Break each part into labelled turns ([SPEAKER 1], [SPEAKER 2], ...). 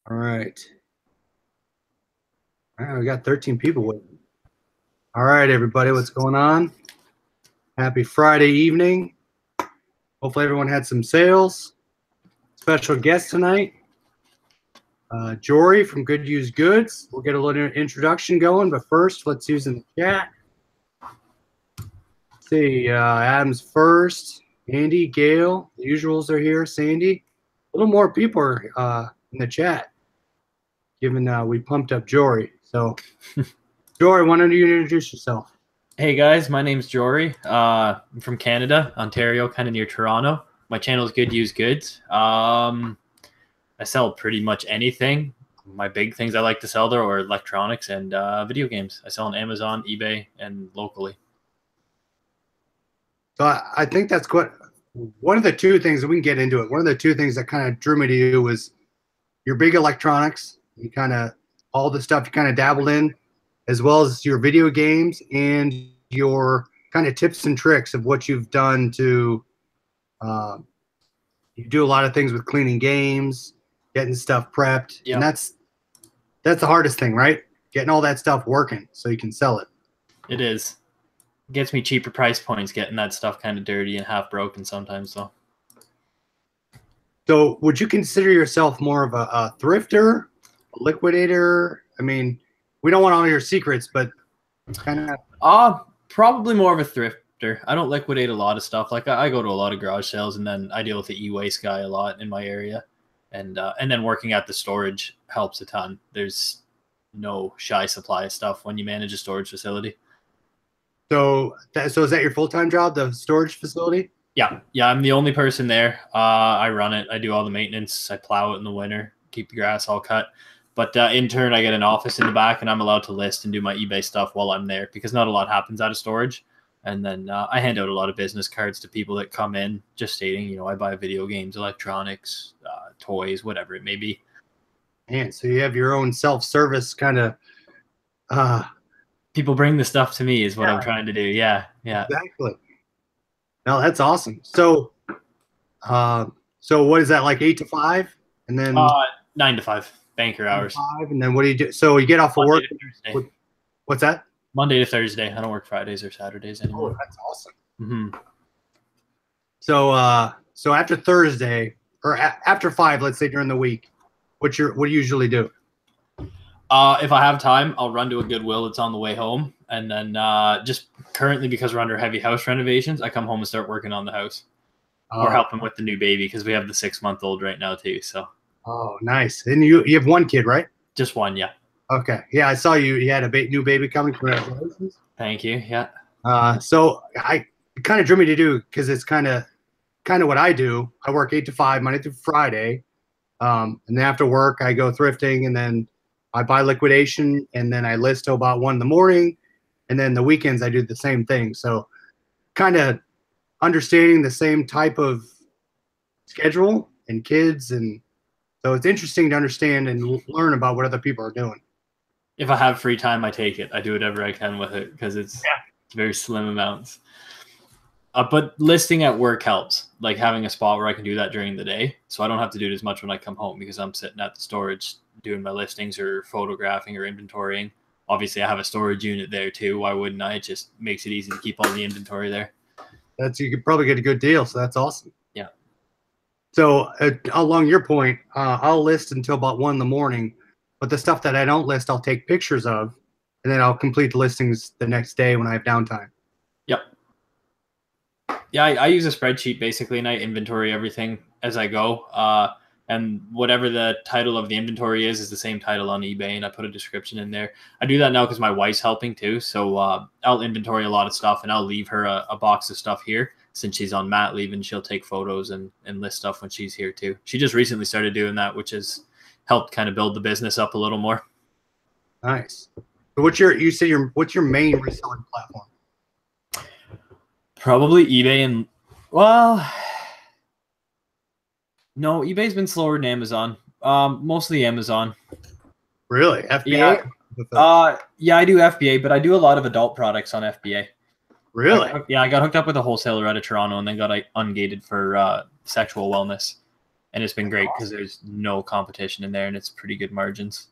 [SPEAKER 1] All right. All right, we got 13 people waiting. All right, everybody, what's going on? Happy Friday evening. Hopefully everyone had some sales. Special guest tonight, Jory from Good Used Goods. We'll get a little introduction going, but first, let's use in the chat. Let's see, Adam's first. Andy, Gail, the usuals are here. Sandy, a little more people are in the chat, given we pumped up Jory. So, Jory, why don't you introduce yourself?
[SPEAKER 2] Hey guys, my name's Jory. I'm from Canada, Ontario, kind of near Toronto. My channel is Good Used Goods. I sell pretty much anything. My big things I like to sell there are electronics and video games. I sell on Amazon, eBay, and locally.
[SPEAKER 1] So I think that's what one of the two things that we can get into it. One of the two things that kind of drew me to you was your big electronics. You kind of all the stuff you kind of dabbled in, as well as your video games and your kind of tips and tricks of what you've done to. You do a lot of things with cleaning games, getting stuff prepped,
[SPEAKER 2] Yep.
[SPEAKER 1] And that's the hardest thing, right? Getting all that stuff working so you can sell it.
[SPEAKER 2] It is. It gets me cheaper price points getting that stuff kind of dirty and half broken sometimes, though.
[SPEAKER 1] So would you consider yourself more of a thrifter, a liquidator? I mean, we don't want all your secrets, but kind of.
[SPEAKER 2] Probably more of a thrifter. I don't liquidate a lot of stuff. Like I go to a lot of garage sales, and then I deal with the e-waste guy a lot in my area, and then working at the storage helps a ton. There's no shy supply of stuff when you manage a storage facility.
[SPEAKER 1] So is that your full-time job, the storage facility?
[SPEAKER 2] Yeah, I'm the only person there. I run it. I do all the maintenance. I plow it in the winter, keep the grass all cut. But in turn, I get an office in the back, and I'm allowed to list and do my eBay stuff while I'm there because not a lot happens out of storage. And then I hand out a lot of business cards to people that come in, just stating, I buy video games, electronics, toys, whatever it may be.
[SPEAKER 1] Man, so you have your own self-service kind of.
[SPEAKER 2] People bring the stuff to me is what I'm trying to do. Yeah.
[SPEAKER 1] Exactly. No, that's awesome. So what is that, like 8 to 5, and then
[SPEAKER 2] 9 to 5 banker hours.
[SPEAKER 1] 5, and then what do you do? So you get off of work. What's that?
[SPEAKER 2] Monday to Thursday. I don't work Fridays or Saturdays anymore.
[SPEAKER 1] Oh, that's awesome.
[SPEAKER 2] Mm-hmm.
[SPEAKER 1] So after Thursday or after 5, let's say during the week, what do you usually do?
[SPEAKER 2] If I have time, I'll run to a Goodwill. It's on the way home. And then just currently, because we're under heavy house renovations, I come home and start working on the house. Or helping with the new baby because we have the 6-month-old right now too. So.
[SPEAKER 1] Oh, nice. And you have one kid, right?
[SPEAKER 2] Just one, yeah.
[SPEAKER 1] Okay. Yeah, I saw you had a new baby coming. Congratulations.
[SPEAKER 2] Thank you. Yeah.
[SPEAKER 1] So it kind of drew me to do because it's kind of what I do. I work 8 to 5 Monday through Friday, and then after work I go thrifting, and then I buy liquidation, and then I list till about 1 in the morning, and then the weekends I do the same thing. So kind of understanding the same type of schedule and kids, and so it's interesting to understand and learn about what other people are doing.
[SPEAKER 2] If I have free time, I take it. I do whatever I can with it because it's very slim amounts. But listing at work helps, like having a spot where I can do that during the day. So I don't have to do it as much when I come home because I'm sitting at the storage doing my listings or photographing or inventorying. Obviously, I have a storage unit there too. Why wouldn't I? It just makes it easy to keep all the inventory there.
[SPEAKER 1] You could probably get a good deal, so that's awesome.
[SPEAKER 2] Yeah.
[SPEAKER 1] So along your point, I'll list until about 1 in the morning, but the stuff that I don't list, I'll take pictures of, and then I'll complete the listings the next day when I have downtime.
[SPEAKER 2] Yep. Yeah, I use a spreadsheet basically, and I inventory everything as I go. And whatever the title of the inventory is the same title on eBay, and I put a description in there. I do that now because my wife's helping too, so I'll inventory a lot of stuff, and I'll leave her a box of stuff here since she's on mat leave, and she'll take photos and list stuff when she's here too. She just recently started doing that, which has helped kind of build the business up a little more.
[SPEAKER 1] Nice. So what's your main reselling platform?
[SPEAKER 2] Probably eBay and, well, no, eBay's been slower than Amazon. Mostly Amazon.
[SPEAKER 1] Really? FBA?
[SPEAKER 2] Yeah, I do FBA, but I do a lot of adult products on FBA.
[SPEAKER 1] Really?
[SPEAKER 2] I got hooked up with a wholesaler out of Toronto and then got ungated for sexual wellness. and it's been great because there's no competition in there, and it's pretty good margins.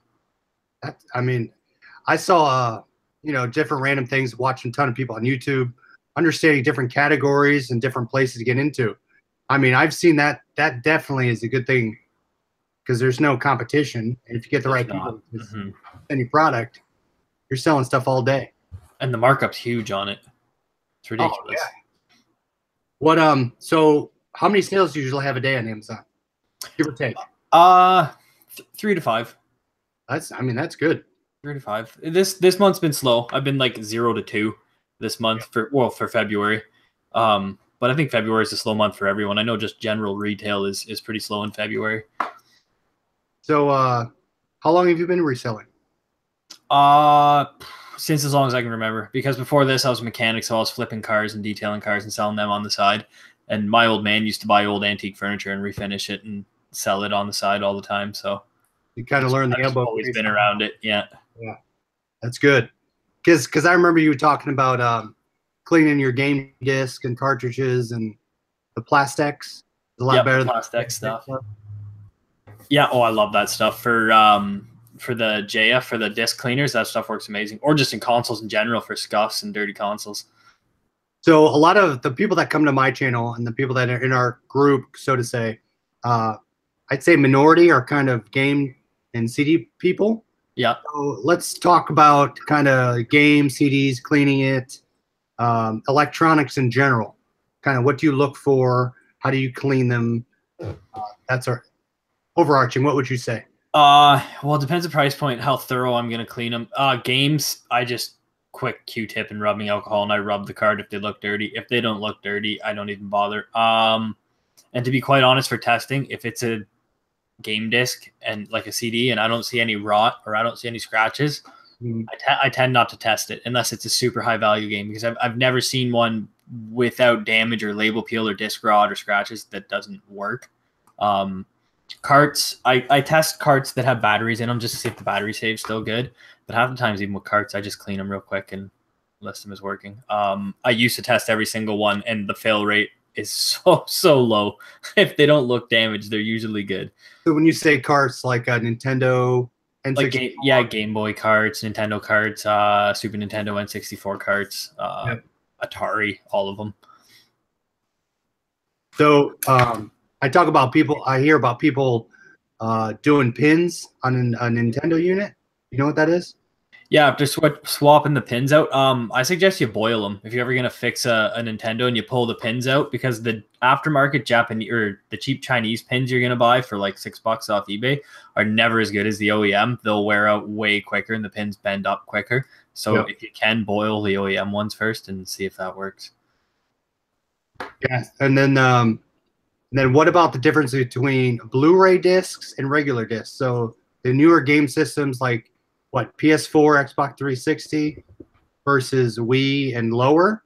[SPEAKER 1] I mean, I saw different random things, watching a ton of people on YouTube, understanding different categories and different places to get into. I mean, I've seen that. That definitely is a good thing because there's no competition, and if you get the right people with any product, you're selling stuff all day.
[SPEAKER 2] And the markup's huge on it. It's ridiculous.
[SPEAKER 1] Oh, yeah. What so how many sales do you usually have a day on Amazon? Give or take.
[SPEAKER 2] 3 to 5.
[SPEAKER 1] That's good.
[SPEAKER 2] 3 to 5. This month's been slow. I've been like 0 to 2 this month for February. But I think February is a slow month for everyone. I know just general retail is pretty slow in February.
[SPEAKER 1] So how long have you been reselling?
[SPEAKER 2] Since as long as I can remember. Because before this, I was a mechanic, so I was flipping cars and detailing cars and selling them on the side. And my old man used to buy old antique furniture and refinish it and sell it on the side all the time. So
[SPEAKER 1] you kind of learned the elbow.
[SPEAKER 2] I've always been around it. Yeah.
[SPEAKER 1] That's good. Because I remember you talking about cleaning your game disc and cartridges and the plastics. A lot better than
[SPEAKER 2] plastic stuff. Yeah. Oh, I love that stuff for the JF, for the disc cleaners. That stuff works amazing. Or just in consoles in general for scuffs and dirty consoles.
[SPEAKER 1] So a lot of the people that come to my channel and the people that are in our group, so to say, I'd say minority are kind of game and CD people.
[SPEAKER 2] Yeah.
[SPEAKER 1] So let's talk about kind of game CDs, cleaning it, electronics in general. Kind of what do you look for? How do you clean them? That's our overarching. What would you say?
[SPEAKER 2] Well, it depends on the price point, how thorough I'm going to clean them. Games, I just quick Q-tip and rubbing alcohol, and I rub the card if they look dirty. If they don't look dirty, I don't even bother. And to be quite honest, for testing, if it's a game disc and like a CD and I don't see any rot or I don't see any scratches, I tend not to test it unless it's a super high value game, because I've never seen one without damage or label peel or disc rot or scratches that doesn't work. Carts, I test carts that have batteries in them just to see if the battery save's still good. But half the times, even with carts, I just clean them real quick and list them as working. I used to test every single one, and the fail rate is so low. If they don't look damaged, they're usually good.
[SPEAKER 1] So when you say carts, like a Nintendo N64?
[SPEAKER 2] Like Game Boy carts, Nintendo carts, Super Nintendo N64 carts, Atari, all of them.
[SPEAKER 1] So I talk about people. I hear about people doing pins on a Nintendo unit. You know what that is?
[SPEAKER 2] Yeah, just swapping the pins out. I suggest you boil them if you're ever gonna fix a Nintendo and you pull the pins out, because the aftermarket Japanese or the cheap Chinese pins you're gonna buy for like $6 off eBay are never as good as the OEM. They'll wear out way quicker and the pins bend up quicker. So if you can, boil the OEM ones first and see if that works.
[SPEAKER 1] Yeah, and then what about the difference between Blu-ray discs and regular discs? So the newer game systems like what, PS4, Xbox 360 versus Wii and lower?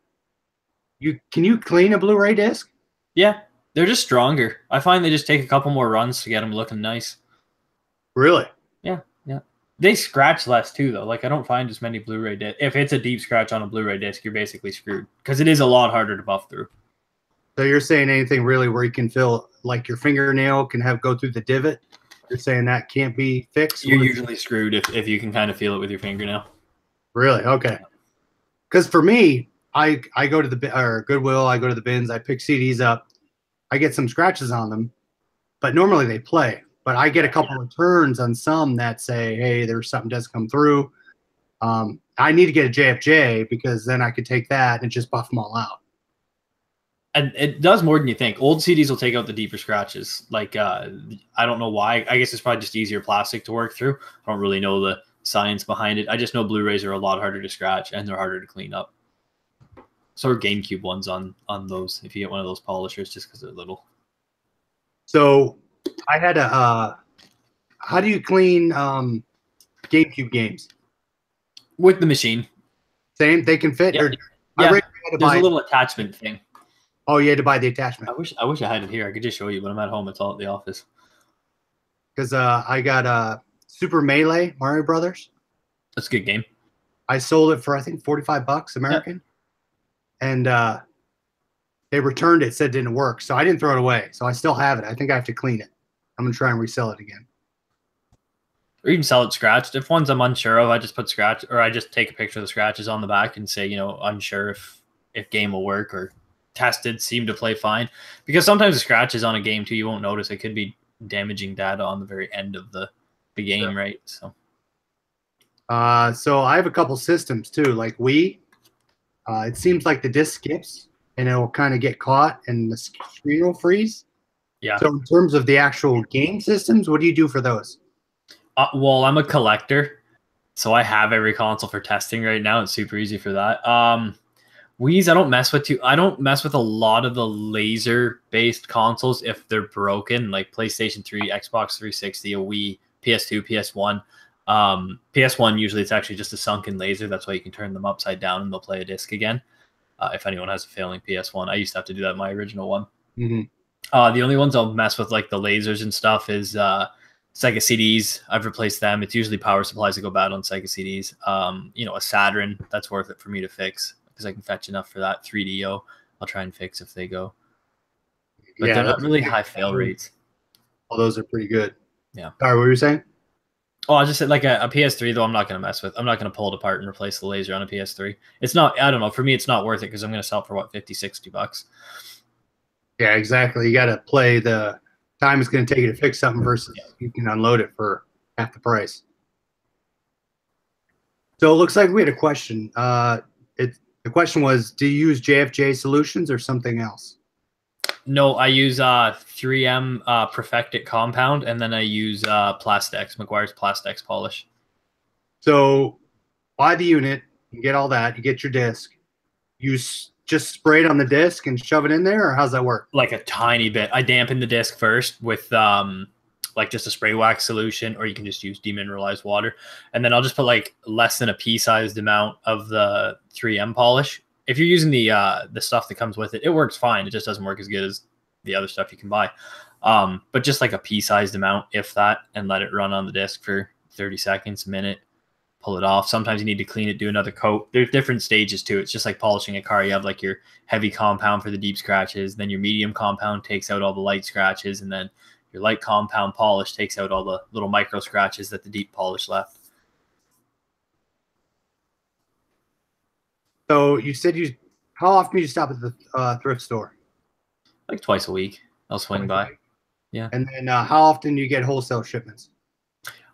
[SPEAKER 1] Can you clean a Blu-ray disc?
[SPEAKER 2] Yeah, they're just stronger. I find they just take a couple more runs to get them looking nice.
[SPEAKER 1] Really?
[SPEAKER 2] Yeah. They scratch less too, though. Like I don't find as many Blu-ray discs. If it's a deep scratch on a Blu-ray disc, you're basically screwed because it is a lot harder to buff through.
[SPEAKER 1] So you're saying anything really where you can feel like your fingernail can go through the divot? You're saying that can't be fixed?
[SPEAKER 2] You're usually screwed if you can kind of feel it with your fingernail.
[SPEAKER 1] Really? Okay. Because for me, I go to the Goodwill, I go to the bins, I pick CDs up, I get some scratches on them, but normally they play. But I get a couple of returns on some that say, hey, there's something doesn't come through. I need to get a JFJ because then I could take that and just buff them all out.
[SPEAKER 2] And it does more than you think. Old CDs will take out the deeper scratches. Like, I don't know why. I guess it's probably just easier plastic to work through. I don't really know the science behind it. I just know Blu-rays are a lot harder to scratch and they're harder to clean up. So are GameCube ones on those, if you get one of those polishers, just because they're little.
[SPEAKER 1] So I had how do you clean GameCube games?
[SPEAKER 2] With the machine.
[SPEAKER 1] Same? They can fit?
[SPEAKER 2] Yeah. There's a little attachment thing.
[SPEAKER 1] Oh, you had to buy the attachment.
[SPEAKER 2] I wish I had it here. I could just show you, but I'm at home. It's all at the office.
[SPEAKER 1] Because I got Super Melee Mario Brothers.
[SPEAKER 2] That's a good game.
[SPEAKER 1] I sold it for I think $45 American, and they returned it. Said it didn't work, so I didn't throw it away. So I still have it. I think I have to clean it. I'm gonna try and resell it again.
[SPEAKER 2] Or you can sell it scratched. If ones I'm unsure of, I just put scratch, or I just take a picture of the scratches on the back and say, unsure if game will work, or tested, seem to play fine. Because sometimes the scratches on a game too, you won't notice. It could be damaging data on the very end of the game, right? So
[SPEAKER 1] I have a couple systems too, like it seems like the disc skips and it'll kind of get caught and the screen will freeze.
[SPEAKER 2] Yeah.
[SPEAKER 1] So in terms of the actual game systems, what do you do for those?
[SPEAKER 2] Well, I'm a collector, so I have every console for testing right now. It's super easy for that. Wii's I don't mess with I don't mess with a lot of the laser-based consoles if they're broken, like PlayStation 3, Xbox 360, a Wii, PS2, PS1. PS1 usually it's actually just a sunken laser. That's why you can turn them upside down and they'll play a disc again. If anyone has a failing PS1, I used to have to do that in my original one.
[SPEAKER 1] Mm-hmm.
[SPEAKER 2] The only ones I'll mess with, like the lasers and stuff, is Sega CDs. I've replaced them. It's usually power supplies that go bad on Sega CDs. A Saturn, that's worth it for me to fix because I can fetch enough for that. 3DO, I'll try and fix if they go. But
[SPEAKER 1] Yeah,
[SPEAKER 2] they're not really high fail rates.
[SPEAKER 1] Well, those are pretty good.
[SPEAKER 2] Yeah.
[SPEAKER 1] All right, what were you saying?
[SPEAKER 2] Oh, I just said like a PS3 though. I'm not going to mess with. I'm not going to pull it apart and replace the laser on a PS3. It's not. I don't know. For me, it's not worth it because I'm going to sell it for what, $50-$60.
[SPEAKER 1] Yeah, exactly. You got to play the time it's going to take you to fix something versus you can unload it for half the price. So it looks like we had a question. The question was, do you use JFJ solutions or something else?
[SPEAKER 2] No, I use 3M Perfectit compound, and then I use Plastex, McGuire's Plastex polish.
[SPEAKER 1] So buy the unit, you get all that, you get your disc. You just spray it on the disc and shove it in there, or how's that work?
[SPEAKER 2] Like a tiny bit. I dampen the disc first with like just a spray wax solution, or you can just use demineralized water. And then I'll just put like less than a pea-sized amount of the 3M polish. If you're using the stuff that comes with it, it works fine. It just doesn't work as good as the other stuff you can buy. But just like a pea-sized amount, if that, and let it run on the disc for 30 seconds, a minute, pull it off. Sometimes you need to clean it, do another coat. There's different stages to it. It's just like polishing a car. You have like your heavy compound for the deep scratches, then your medium compound takes out all the light scratches, and then your light compound polish takes out all the little micro scratches that the deep polish left.
[SPEAKER 1] So you said how often do you stop at the thrift store?
[SPEAKER 2] Like twice a week, I'll swing by. Yeah.
[SPEAKER 1] And then how often do you get wholesale shipments?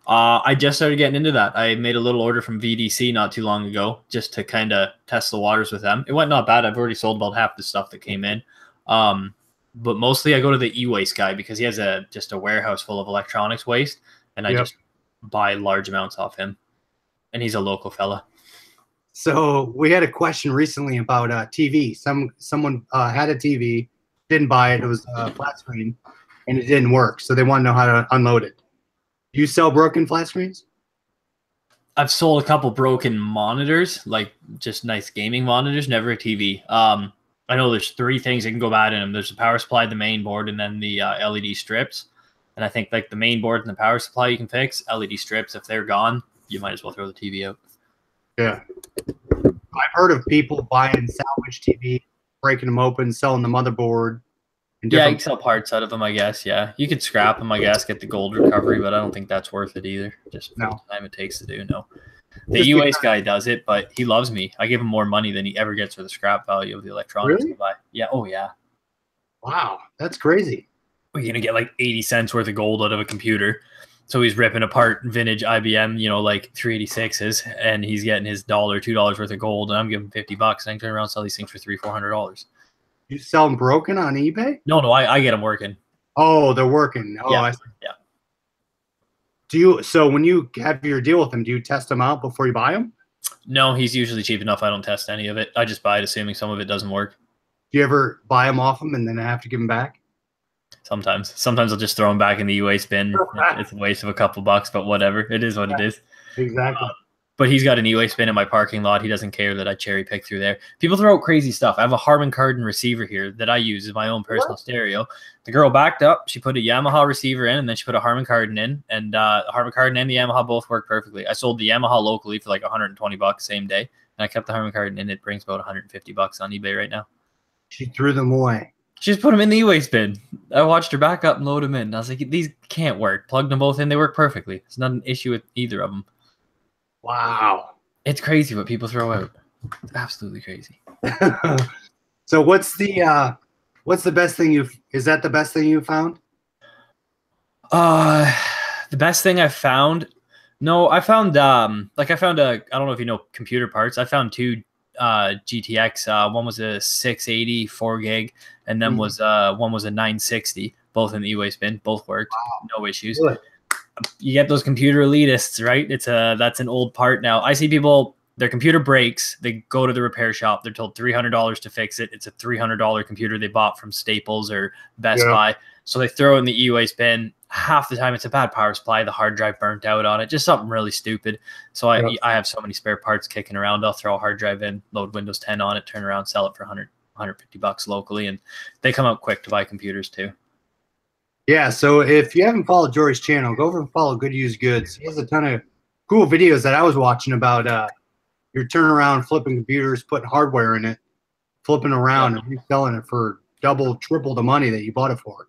[SPEAKER 2] I just started getting into that. I made a little order from VDC not too long ago just to kind of test the waters with them. It went not bad. I've already sold about half the stuff that came in. But mostly I go to the e-waste guy because he has just a warehouse full of electronics waste, and I just buy large amounts off him. And he's a local fella.
[SPEAKER 1] So we had a question recently about TV. Someone had a TV, didn't buy it. It was a flat screen, and it didn't work. So they want to know how to unload it. Do you sell broken flat screens?
[SPEAKER 2] I've sold a couple broken monitors, like just nice gaming monitors, never a TV. I know there's three things that can go bad in them. There's the power supply, the main board, and then the LED strips. And I think like the main board and the power supply you can fix. LED strips, if they're gone, you might as well throw the TV out.
[SPEAKER 1] Yeah. I've heard of people buying salvage TV, breaking them open, selling the motherboard.
[SPEAKER 2] Yeah, you can sell parts out of them, I guess. Yeah, you could scrap them, I guess, get the gold recovery, but I don't think that's worth it either. Just for the time it takes to do. No, the e-waste guy does it, but he loves me. I give him more money than he ever gets for the scrap value of the electronics to buy. Yeah. Oh yeah.
[SPEAKER 1] Wow, that's crazy.
[SPEAKER 2] We're gonna get like 80 cents worth of gold out of a computer. So he's ripping apart vintage IBM, like 386s, and he's getting his $2 worth of gold, and I'm giving him $50, and I can turn around and sell these things for $300-$400.
[SPEAKER 1] You sell them broken on eBay?
[SPEAKER 2] No, I get them working.
[SPEAKER 1] Oh, they're working. Oh,
[SPEAKER 2] yeah.
[SPEAKER 1] Yeah. So when you have your deal with them, do you test them out before you buy them?
[SPEAKER 2] No, he's usually cheap enough. I don't test any of it. I just buy it, assuming some of it doesn't work.
[SPEAKER 1] Do you ever buy them off them and then have to give them back?
[SPEAKER 2] Sometimes I'll just throw them back in the e-waste bin. It's a waste of a couple bucks, but whatever. It is what it is.
[SPEAKER 1] Exactly.
[SPEAKER 2] But he's got an e-waste bin in my parking lot. He doesn't care that I cherry pick through there. People throw out crazy stuff. I have a Harman Kardon receiver here that I use as my own personal stereo. The girl backed up. She put a Yamaha receiver in, and then she put a Harman Kardon in. And the Harman Kardon and the Yamaha both work perfectly. I sold the Yamaha locally for like $120 same day, and I kept the Harman Kardon in. It brings about $150 on eBay right now.
[SPEAKER 1] She threw them away.
[SPEAKER 2] She just put them in the e-waste bin. I watched her back up and load them in. I was like, these can't work. Plugged them both in. They work perfectly. It's not an issue with either of them.
[SPEAKER 1] Wow.
[SPEAKER 2] It's crazy what people throw out. It's absolutely crazy.
[SPEAKER 1] So what's the best thing is that the best thing you found?
[SPEAKER 2] The best thing I've found. No, I found I found I don't know if you know computer parts. I found two GTX. One was a 680 4 gig, and then one was a 960. Both in the e-waste bin. Both worked. Wow. No issues. Good. You get those computer elitists, right? That's an old part now. I see people, their computer breaks, they go to the repair shop, they're told $300 to fix it. It's a $300 computer they bought from Staples or Best Buy. So they throw it in the e-waste bin. Half the time it's a bad power supply, the hard drive burnt out on it, just something really stupid. So I have so many spare parts kicking around. I'll throw a hard drive in, load Windows 10 on it, turn around, sell it for $150 locally, and they come out quick to buy computers too.
[SPEAKER 1] Yeah, so if you haven't followed Jory's channel, go over and follow Good Used Goods. He has a ton of cool videos that I was watching about your turnaround, flipping computers, putting hardware in it, flipping around and reselling it for double, triple the money that you bought it for.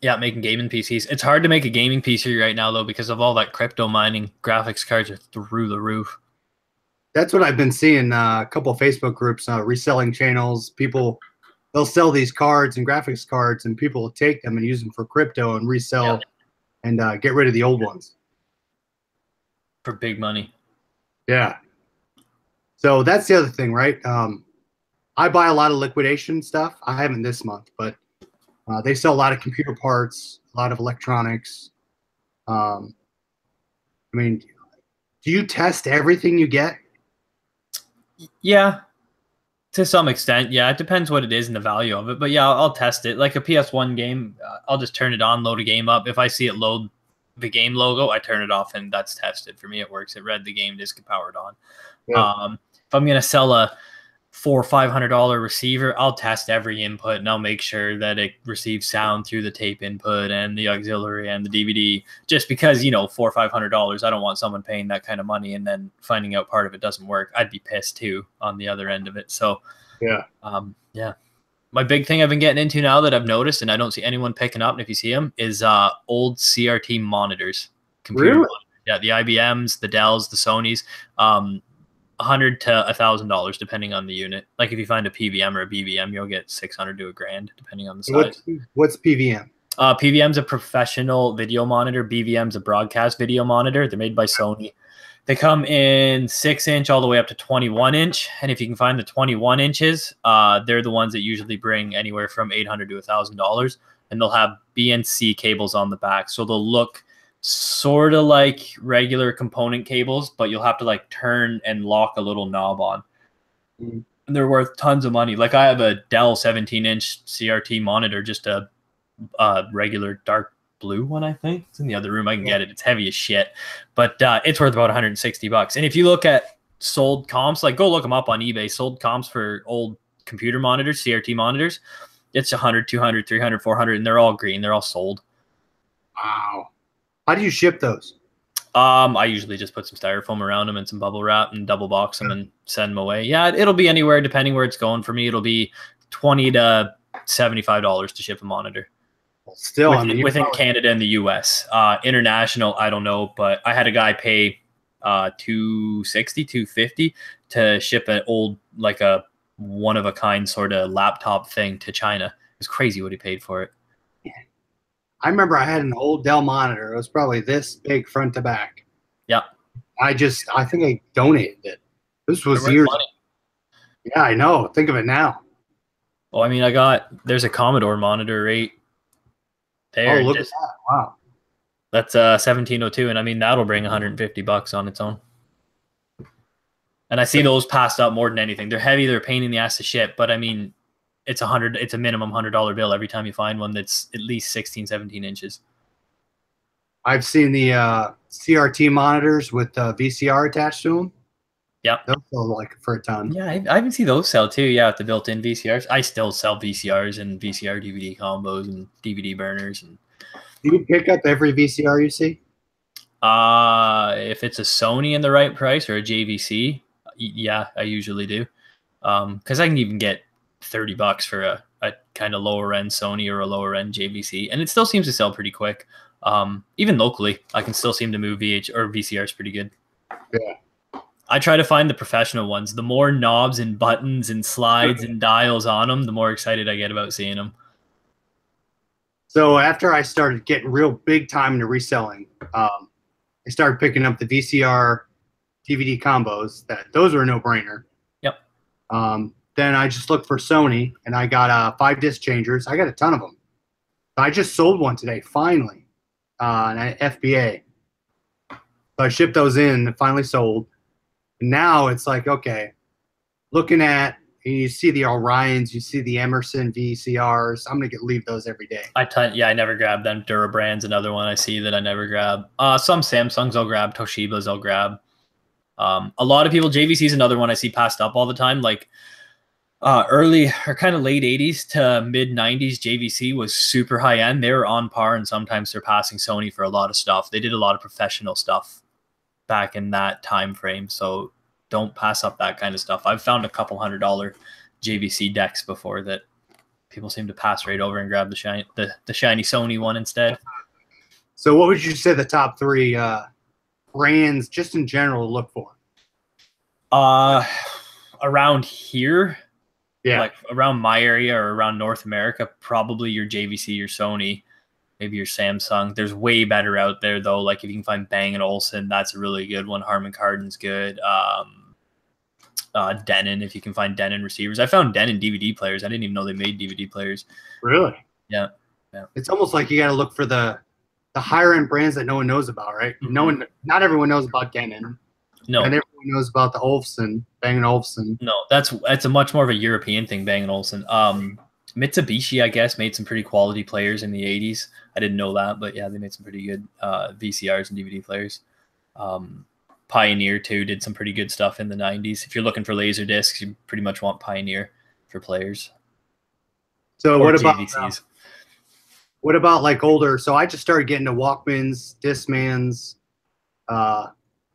[SPEAKER 2] Yeah, making gaming PCs. It's hard to make a gaming PC right now, though, because of all that crypto mining. Graphics cards are through the roof.
[SPEAKER 1] That's what I've been seeing. A couple of Facebook groups, reselling channels. People, they'll sell these cards and graphics cards, and people will take them and use them for crypto and resell and get rid of the old ones.
[SPEAKER 2] For big money.
[SPEAKER 1] Yeah. So that's the other thing, right? I buy a lot of liquidation stuff. I haven't this month, but they sell a lot of computer parts, a lot of electronics. I mean, do you test everything you get?
[SPEAKER 2] Yeah, to some extent. Yeah, it depends what it is and the value of it. But yeah, I'll test it. Like a PS1 game, I'll just turn it on, load a game up. If I see it load the game logo, I turn it off, and that's tested. For me, it works. It read the game disc powered on. Yeah. If I'm going to sell a $400 or $500 receiver, I'll test every input and I'll make sure that it receives sound through the tape input and the auxiliary and the DVD. Just because, you know, $400 or $500, I don't want someone paying that kind of money and then finding out part of it doesn't work. I'd be pissed too on the other end of it. So yeah, my big thing I've been getting into now that I've noticed, and I don't see anyone picking up, and if you see them, is old CRT monitors. Computer monitors. Yeah, the IBMs, the Dells, the Sonys. $100 to $1,000 depending on the unit. Like if you find a PVM or a BVM, you'll get $600 to $1,000 depending on the size.
[SPEAKER 1] What's PVM?
[SPEAKER 2] PVM's a professional video monitor. BVM's a broadcast video monitor. They're made by Sony. They come in 6-inch all the way up to 21-inch. And if you can find the 21 inches, they're the ones that usually bring anywhere from $800 to $1,000. And they'll have BNC cables on the back. So they'll look sort of like regular component cables, but you'll have to like turn and lock a little knob on. And they're worth tons of money. Like I have a Dell 17-inch CRT monitor, just a regular dark blue one, I think. It's in the other room. I can get it. It's heavy as shit, but it's worth about $160. And if you look at sold comps, like go look them up on eBay, sold comps for old computer monitors, CRT monitors, it's 100, 200, 300, 400, and they're all green. They're all sold.
[SPEAKER 1] Wow. How do you ship those?
[SPEAKER 2] I usually just put some styrofoam around them and some bubble wrap and double box them and send them away. Yeah, it'll be anywhere depending where it's going. For me, it'll be $20 to $75 to ship a monitor.
[SPEAKER 1] Well, still,
[SPEAKER 2] within Canada and the US. International, I don't know, but I had a guy pay $260, $250 to ship an old, like a one of a kind sort of laptop thing to China. It was crazy what he paid for it.
[SPEAKER 1] I remember I had an old Dell monitor. It was probably this big front to back.
[SPEAKER 2] Yeah.
[SPEAKER 1] I think I donated it. This was years ago. Yeah, I know. Think of it now.
[SPEAKER 2] Well, I mean, there's a Commodore monitor right there.
[SPEAKER 1] Oh, look at that. Wow.
[SPEAKER 2] That's 1702. And I mean, that'll bring $150 on its own. And I see those passed up more than anything. They're heavy. They're a pain in the ass to ship. But I mean, it's a minimum $100 bill every time you find one that's at least 16, 17 inches.
[SPEAKER 1] I've seen the CRT monitors with VCR attached to them.
[SPEAKER 2] Yep.
[SPEAKER 1] Those sell like for a ton.
[SPEAKER 2] Yeah, I even see those sell too. Yeah, with the built-in VCRs. I still sell VCRs and VCR DVD combos and DVD burners. And
[SPEAKER 1] do you pick up every VCR you see?
[SPEAKER 2] If it's a Sony in the right price or a JVC, yeah, I usually do. Because I can even get $30 for a a kind of lower end Sony or a lower end JVC, and it still seems to sell pretty quick. Even locally, I can still seem to move VH or VCRs pretty good.
[SPEAKER 1] Yeah.
[SPEAKER 2] I try to find the professional ones. The more knobs and buttons and slides and dials on them, the more excited I get about seeing them.
[SPEAKER 1] So after I started getting real big time into reselling, I started picking up the VCR DVD combos. Those are a no-brainer.
[SPEAKER 2] Yep.
[SPEAKER 1] Then I just looked for Sony, and I got 5-disc changers. I got a ton of them. I just sold one today, finally, an FBA. So I shipped those in and finally sold. And now it's like, okay, looking at, you see the Orions, you see the Emerson VCRs. I'm going to leave those every day.
[SPEAKER 2] I never grab them. Durabrand's another one I see that I never grab. Some Samsungs I'll grab. Toshibas I'll grab. A lot of people, JVC is another one I see passed up all the time. Like early or kind of late 80s to mid 90s, JVC was super high end. They were on par and sometimes surpassing Sony for a lot of stuff. They did a lot of professional stuff back in that time frame. So don't pass up that kind of stuff. I've found a couple $100 JVC decks before that people seem to pass right over and grab the shiny Sony one instead.
[SPEAKER 1] So what would you say the top 3 brands just in general to look for?
[SPEAKER 2] Around here,
[SPEAKER 1] yeah,
[SPEAKER 2] like around my area or around North America, probably your JVC, your Sony, maybe your Samsung. There's way better out there though. Like if you can find Bang & Olufsen, that's a really good one. Harman Kardon's good. Denon, if you can find Denon receivers. I found Denon DVD players. I didn't even know they made DVD players.
[SPEAKER 1] Really?
[SPEAKER 2] Yeah.
[SPEAKER 1] It's almost like you got to look for the higher end brands that no one knows about, right? Mm-hmm. Not everyone knows about Denon.
[SPEAKER 2] No,
[SPEAKER 1] and everyone knows about the Olufsen, Bang & Olufsen.
[SPEAKER 2] No, that's a much more of a European thing, Bang & Olufsen. Mitsubishi, I guess, made some pretty quality players in the 80s. I didn't know that, but yeah, they made some pretty good VCRs and DVD players. Pioneer, too, did some pretty good stuff in the 90s. If you're looking for laser discs, you pretty much want Pioneer for players.
[SPEAKER 1] So what about like older? So I just started getting to Walkmans, Discmans.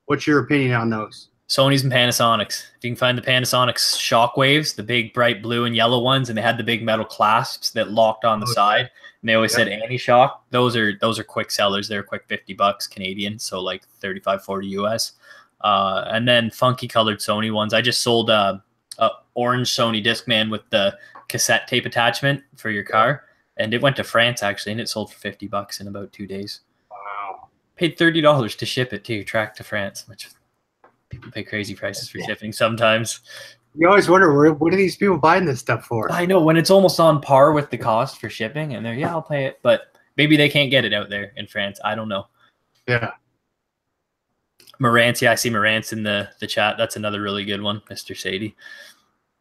[SPEAKER 1] What's your opinion on those?
[SPEAKER 2] Sony's and Panasonics. If you can find the Panasonic Shockwaves, the big bright blue and yellow ones, and they had the big metal clasps that locked on the side, and they always said anti-shock. Those are quick sellers. They're quick $50 Canadian, so like 35-40 US. And then funky colored Sony ones. I just sold a orange Sony Discman with the cassette tape attachment for your car, and it went to France actually, and it sold for $50 in about 2 days.
[SPEAKER 1] Wow!
[SPEAKER 2] Paid $30 to ship it to your track to France, which people pay crazy prices for shipping sometimes.
[SPEAKER 1] You always wonder, what are these people buying this stuff for?
[SPEAKER 2] I know, when it's almost on par with the cost for shipping, and they're, yeah, I'll pay it. But maybe they can't get it out there in France. I don't know.
[SPEAKER 1] Yeah.
[SPEAKER 2] Marantz, yeah, I see Marantz in the chat. That's another really good one, Mr. Sadie,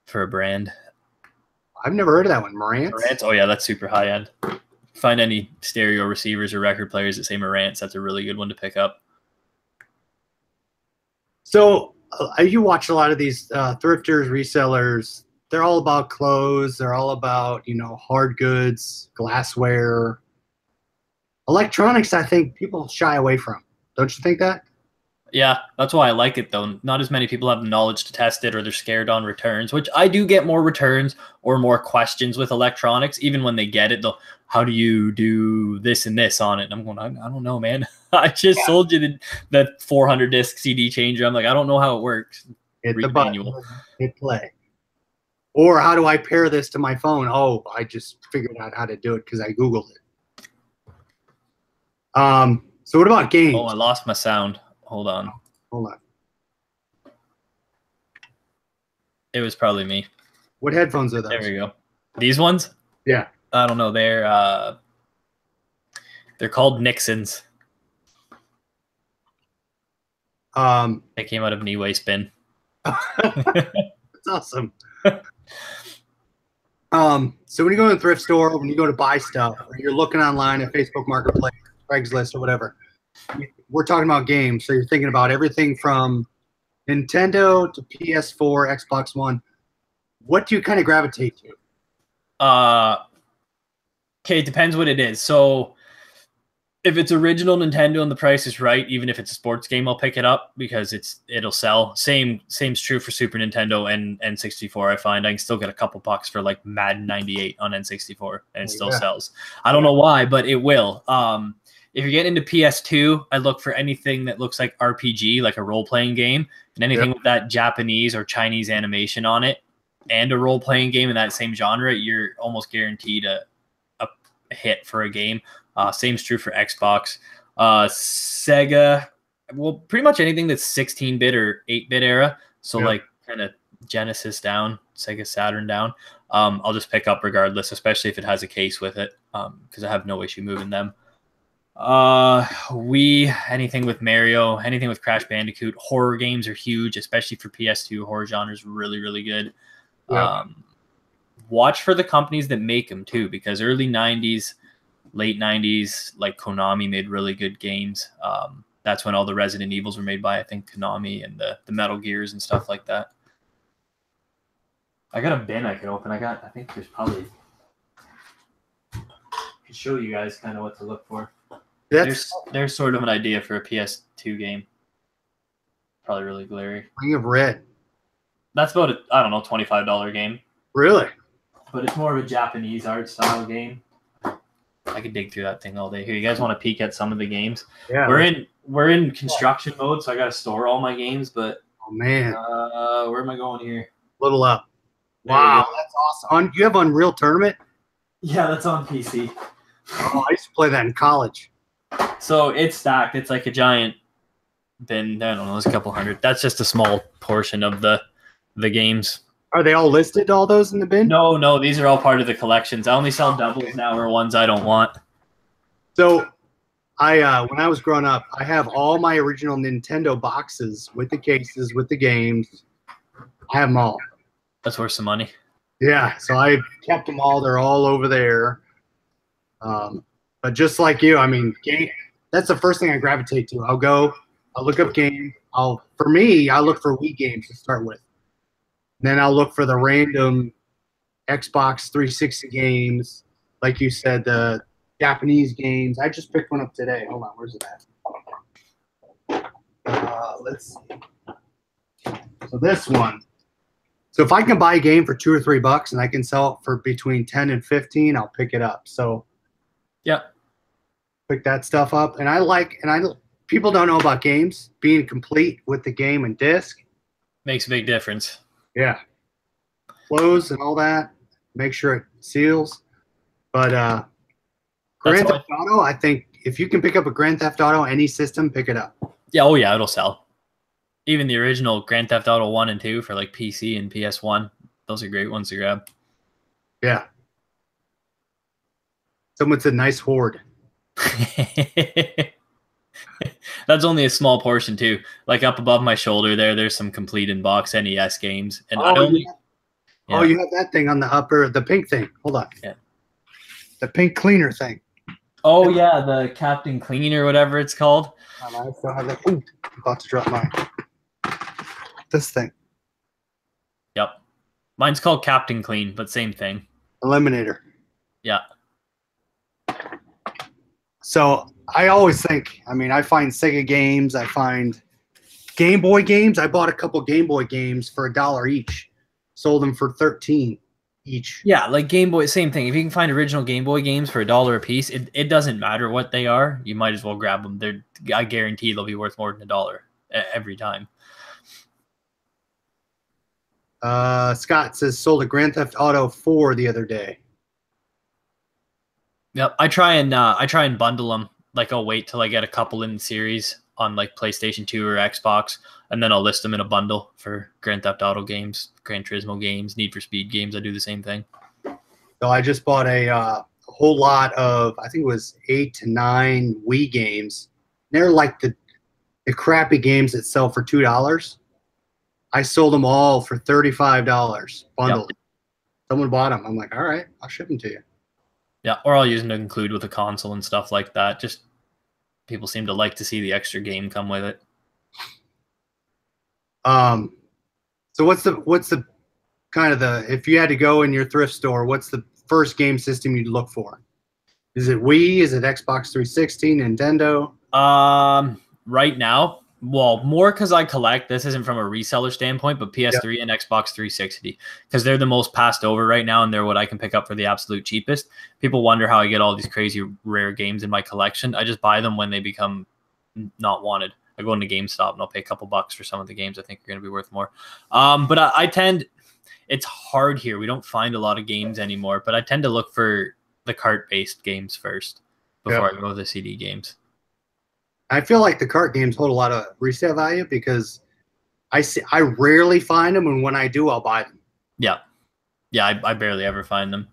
[SPEAKER 2] for a brand.
[SPEAKER 1] I've never heard of that one, Marantz.
[SPEAKER 2] Marantz, oh yeah, that's super high end. Find any stereo receivers or record players that say Marantz, that's a really good one to pick up.
[SPEAKER 1] So you watch a lot of these thrifters, resellers. They're all about clothes. They're all about, hard goods, glassware. Electronics, I think people shy away from. Don't you think that?
[SPEAKER 2] Yeah, that's why I like it, though. Not as many people have the knowledge to test it, or they're scared on returns, which I do get more returns or more questions with electronics. Even when they get it, they'll, how do you do this and this on it? And I'm going, I don't know, man. I just sold you the 400 disc CD changer. I'm like, I don't know how it works.
[SPEAKER 1] Hit the button, hit play. Or how do I pair this to my phone? Oh, I just figured out how to do it because I Googled it. So what about games?
[SPEAKER 2] Oh, I lost my sound. Hold on.
[SPEAKER 1] Hold on.
[SPEAKER 2] It was probably me.
[SPEAKER 1] What headphones are those?
[SPEAKER 2] There we go. These ones?
[SPEAKER 1] Yeah.
[SPEAKER 2] I don't know. They're called Nixons. They came out of Knee Waist Bin.
[SPEAKER 1] That's awesome. So when you go to the thrift store, when you go to buy stuff, or you're looking online at Facebook Marketplace, Craigslist, or whatever, we're talking about games. So you're thinking about everything from Nintendo to PS4, Xbox One. What do you kind of gravitate to?
[SPEAKER 2] Okay, it depends what it is. So If it's original Nintendo and the price is right, even if it's a sports game, I'll pick it up because it'll sell. Same's true for Super Nintendo and N64. I find I can still get a couple bucks for like Madden 98 on N64 and it still sells. I don't know why, but it will. If you're getting into PS2, I look for anything that looks like RPG, like a role-playing game, and anything with that Japanese or Chinese animation on it, and a role-playing game in that same genre, you're almost guaranteed a hit for a game. Same's true for Xbox. Sega, well, pretty much anything that's 16-bit or 8-bit era. So like kind of Genesis down, Sega Saturn down. I'll just pick up regardless, especially if it has a case with it, because I have no issue moving them. Anything with Mario, anything with Crash Bandicoot. Horror games are huge, especially for PS2. Horror genre is really, really good. Watch for the companies that make them too, because early 90s, late 90s, like Konami made really good games. That's when all the Resident Evils were made by, I think, Konami, and the Metal Gears and stuff like that. I got a bin I can open. I think there's probably... I can show you guys kind of what to look for. There's sort of an idea for a PS2 game. Probably really glary.
[SPEAKER 1] Ring of Red.
[SPEAKER 2] That's about a, I don't know, $25 game.
[SPEAKER 1] Really?
[SPEAKER 2] But it's more of a Japanese art style game. I could dig through that thing all day. Here, you guys want to peek at some of the games? Yeah. We're in construction mode, so I got to store all my games. But
[SPEAKER 1] oh man,
[SPEAKER 2] where am I going here?
[SPEAKER 1] Little up. Wow, that's awesome. You have Unreal Tournament?
[SPEAKER 2] Yeah, that's on PC.
[SPEAKER 1] Oh, I used to play that in college.
[SPEAKER 2] So it's stacked. It's like a giant bin. I don't know, there's a couple hundred. That's just a small portion of the games.
[SPEAKER 1] Are they all listed, all those in the bin?
[SPEAKER 2] No, these are all part of the collections. I only sell doubles now or ones I don't want.
[SPEAKER 1] So when I was growing up, I have all my original Nintendo boxes with the cases, with the games. I have them all.
[SPEAKER 2] That's worth some money.
[SPEAKER 1] Yeah, so I kept them all. They're all over there. But just like you, I mean, that's the first thing I gravitate to. I'll look up games. For me, I look for Wii games to start with. Then I'll look for the random Xbox 360 games. Like you said, the Japanese games. I just picked one up today. Hold on, where's it at? Let's see. So this one. So if I can buy a game for $2 or $3 and I can sell it for between 10 and 15, I'll pick it up. So
[SPEAKER 2] yeah,
[SPEAKER 1] pick that stuff up. And people don't know about games being complete with the game and disc.
[SPEAKER 2] Makes a big difference.
[SPEAKER 1] Yeah. Close and all that. Make sure it seals. But Grand Theft Auto, I think if you can pick up a Grand Theft Auto, any system, pick it up.
[SPEAKER 2] Yeah, oh yeah, it'll sell. Even the original Grand Theft Auto 1 and 2 for like PC and PS1. Those are great ones to grab.
[SPEAKER 1] Yeah. Someone said nice hoard.
[SPEAKER 2] That's only a small portion too. Like up above my shoulder there's some complete in-box NES games. And
[SPEAKER 1] Oh, you have that thing on the upper, the pink thing. Hold on.
[SPEAKER 2] Yeah.
[SPEAKER 1] The pink cleaner thing.
[SPEAKER 2] Oh yeah, the Captain Clean or whatever it's called.
[SPEAKER 1] I still have that. Ooh, I'm about to drop mine. This thing.
[SPEAKER 2] Yep. Mine's called Captain Clean, but same thing.
[SPEAKER 1] Eliminator.
[SPEAKER 2] Yeah.
[SPEAKER 1] So I always think, I find Sega games, I find Game Boy games. I bought a couple Game Boy games for $1 each. Sold them for $13 each.
[SPEAKER 2] Yeah, like Game Boy, same thing. If you can find original Game Boy games for $1 a piece, it doesn't matter what they are. You might as well grab them. I guarantee they'll be worth more than $1 every time.
[SPEAKER 1] Scott says sold a Grand Theft Auto 4 the other day.
[SPEAKER 2] Yep, I try and bundle them. Like I'll wait till I get a couple in the series on like PlayStation 2 or Xbox, and then I'll list them in a bundle for Grand Theft Auto games, Gran Turismo games, Need for Speed games. I do the same thing.
[SPEAKER 1] So I just bought a whole lot of, I think it was 8 to 9 Wii games. They're like the crappy games that sell for $2. I sold them all for $35 bundled. Yep. Someone bought them. I'm like, all right, I'll ship them to you.
[SPEAKER 2] Yeah, or I'll use them to include with a console and stuff like that. Just people seem to like to see the extra game come with it.
[SPEAKER 1] So what's the kind of if you had to go in your thrift store, what's the first game system you'd look for? Is it Wii? Is it Xbox 360, Nintendo?
[SPEAKER 2] Right now, well, more because I collect. This isn't from a reseller standpoint, but
[SPEAKER 1] Yeah.
[SPEAKER 2] PS3 and Xbox 360 because they're the most passed over right now, and they're what I can pick up for the absolute cheapest. People wonder how I get all these crazy rare games in my collection. I just buy them when they become not wanted. I go into GameStop and I'll pay a couple bucks for some of the games I think are going to be worth more. But I tend, it's hard here. We don't find a lot of games anymore, but I tend to look for the cart-based games first before I go to the CD games.
[SPEAKER 1] I feel like the cart games hold a lot of resale value because I rarely find them, and when I do, I'll buy them.
[SPEAKER 2] Yeah. Yeah, I barely ever find them.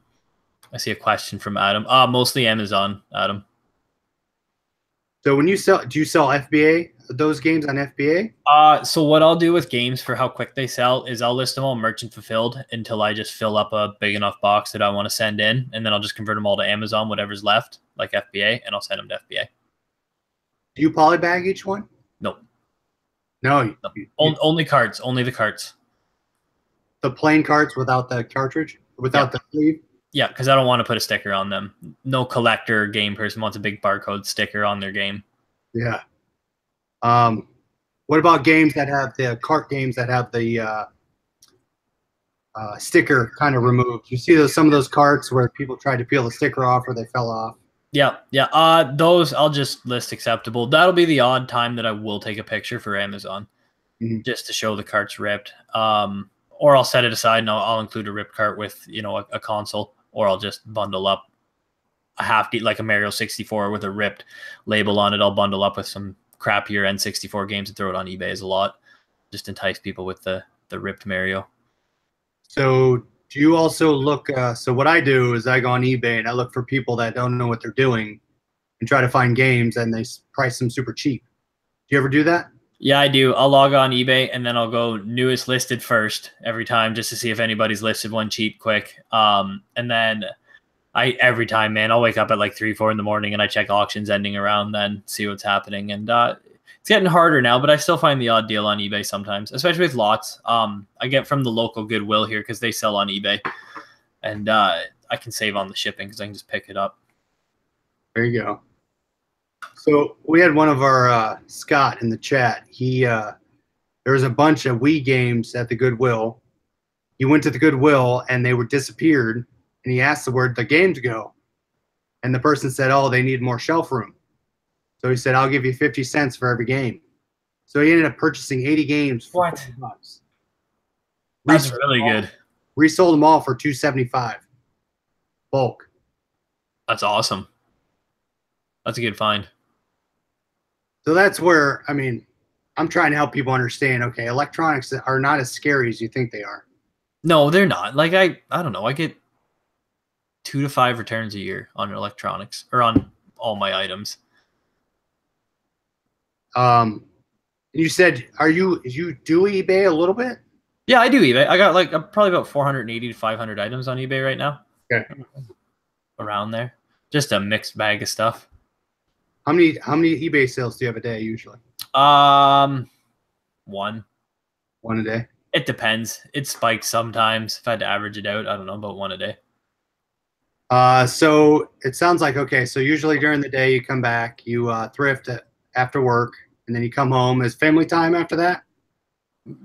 [SPEAKER 2] I see a question from Adam. Mostly Amazon, Adam.
[SPEAKER 1] So when you sell, do you sell FBA, those games on FBA?
[SPEAKER 2] So what I'll do with games for how quick they sell is I'll list them all merchant fulfilled until I just fill up a big enough box that I want to send in, and then I'll just convert them all to Amazon, whatever's left, like FBA, and I'll send them to FBA.
[SPEAKER 1] Do you polybag each one?
[SPEAKER 2] Nope.
[SPEAKER 1] No.
[SPEAKER 2] Only cards. Only the cards.
[SPEAKER 1] The plain cards without the cartridge? Without the sleeve?
[SPEAKER 2] Yeah, because I don't want to put a sticker on them. No collector or game person wants a big barcode sticker on their game.
[SPEAKER 1] Yeah. What about games that have the cart games that have the sticker kind of removed? You see some of those carts where people tried to peel the sticker off or they fell off?
[SPEAKER 2] Yeah. Those I'll just list acceptable. That'll be the odd time that I will take a picture for Amazon, just to show the cart's ripped. Or I'll set it aside and I'll include a ripped cart with a console, or I'll just bundle up a like a Mario 64 with a ripped label on it. I'll bundle up with some crappier N64 games and throw it on eBay as a lot, just entice people with the ripped Mario.
[SPEAKER 1] So do you also look? So what I do is I go on eBay and I look for people that don't know what they're doing, and try to find games, and they price them super cheap. Do you ever do that?
[SPEAKER 2] Yeah, I do. I'll log on eBay and then I'll go newest listed first every time just to see if anybody's listed one cheap quick. And then every time, man, I'll wake up at like 3, 4 in the morning and I check auctions ending around then, see what's happening. And it's getting harder now, but I still find the odd deal on eBay sometimes, especially with lots. I get from the local Goodwill here because they sell on eBay, and I can save on the shipping because I can just pick it up.
[SPEAKER 1] There you go. So we had one of our Scott in the chat. There was a bunch of Wii games at the Goodwill. He went to the Goodwill and they were disappeared, and he asked where'd the games go, and the person said, "Oh, they need more shelf room." So he said, "I'll give you 50 cents for every game." So he ended up purchasing 80 games for $40.
[SPEAKER 2] That's really good.
[SPEAKER 1] Resold them all for $275 bulk.
[SPEAKER 2] That's awesome. That's a good find.
[SPEAKER 1] So that's where, I mean, I'm trying to help people understand, okay, electronics are not as scary as you think they are.
[SPEAKER 2] No, they're not. Like, I don't know. I get 2 to 5 returns a year on electronics, or on all my items.
[SPEAKER 1] You said, you do eBay a little bit?
[SPEAKER 2] Yeah, I do eBay. I got probably about 480 to 500 items on eBay right now.
[SPEAKER 1] Okay.
[SPEAKER 2] Around there. Just a mixed bag of stuff.
[SPEAKER 1] How many eBay sales do you have a day usually?
[SPEAKER 2] One.
[SPEAKER 1] One a day?
[SPEAKER 2] It depends. It spikes sometimes. If I had to average it out, I don't know, about one a day.
[SPEAKER 1] So it sounds like, okay, so usually during the day you come back, you thrift after work, and then you come home. Is family time after that?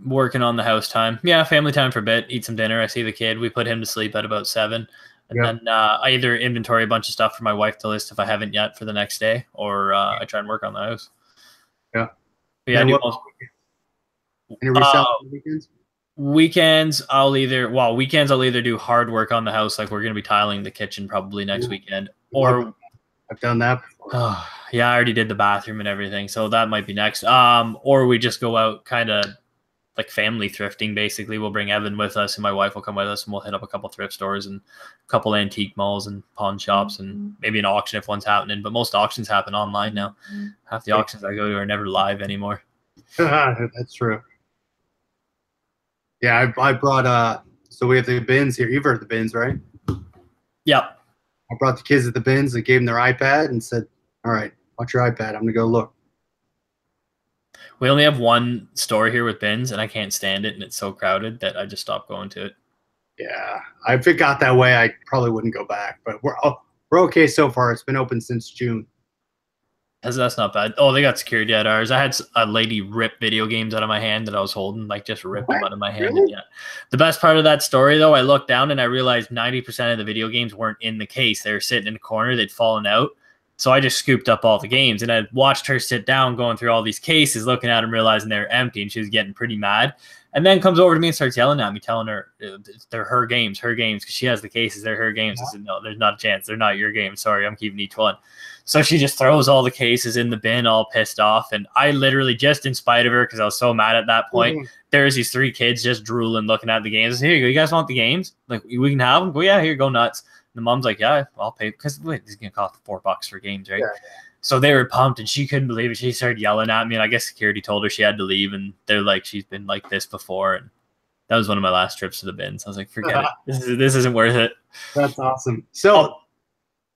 [SPEAKER 2] Working on the house time. Yeah, family time for a bit. Eat some dinner. I see the kid. We put him to sleep at about 7. And then I either inventory a bunch of stuff for my wife to list if I haven't yet for the next day, or I try and work on the house.
[SPEAKER 1] Yeah.
[SPEAKER 2] But yeah,
[SPEAKER 1] any resell weekends?
[SPEAKER 2] Weekends I'll either do hard work on the house, like we're going to be tiling the kitchen probably next weekend, or
[SPEAKER 1] I've done that before.
[SPEAKER 2] Yeah, I already did the bathroom and everything, so that might be next. Or we just go out kind of like family thrifting. Basically, we'll bring Evan with us and my wife will come with us, and we'll hit up a couple thrift stores and a couple antique malls and pawn shops and maybe an auction if one's happening. But most auctions happen online now. Half the auctions I go to are never live anymore.
[SPEAKER 1] That's true. Yeah, I brought so we have the bins here. You've heard the bins, right?
[SPEAKER 2] Yep.
[SPEAKER 1] I brought the kids at the bins and gave them their iPad and said, "All right, watch your iPad. I'm gonna go look."
[SPEAKER 2] We only have one store here with bins, and I can't stand it, and it's so crowded that I just stopped going to it.
[SPEAKER 1] Yeah, if it got that way, I probably wouldn't go back. But We're okay so far. It's been open since June.
[SPEAKER 2] That's not bad. Oh, they got security at ours. I had a lady rip video games out of my hand that I was holding, like just rip them out of my hand.
[SPEAKER 1] Really?
[SPEAKER 2] Yeah. The best part of that story, though, I looked down and I realized 90% of the video games weren't in the case. They were sitting in a corner. They'd fallen out. So I just scooped up all the games, and I watched her sit down going through all these cases, looking at them, realizing they were empty, and she was getting pretty mad. And then comes over to me and starts yelling at me, telling her they're her games, because she has the cases. They're her games. I said, no, there's not a chance. They're not your games. Sorry, I'm keeping each one. So she just throws all the cases in the bin, all pissed off. And I literally, just in spite of her, because I was so mad at that point, there's these 3 kids just drooling, looking at the games. I said, here you go. You guys want the games? Like, we can have them? Go, yeah, here, go nuts. And the mom's like, yeah, I'll pay. Because wait, this is going to cost $4 for games, right? Yeah. So they were pumped, and she couldn't believe it. She started yelling at me, and I guess security told her she had to leave. And they're like, she's been like this before. And that was one of my last trips to the bins. I was like, forget it. This isn't worth it.
[SPEAKER 1] That's awesome. So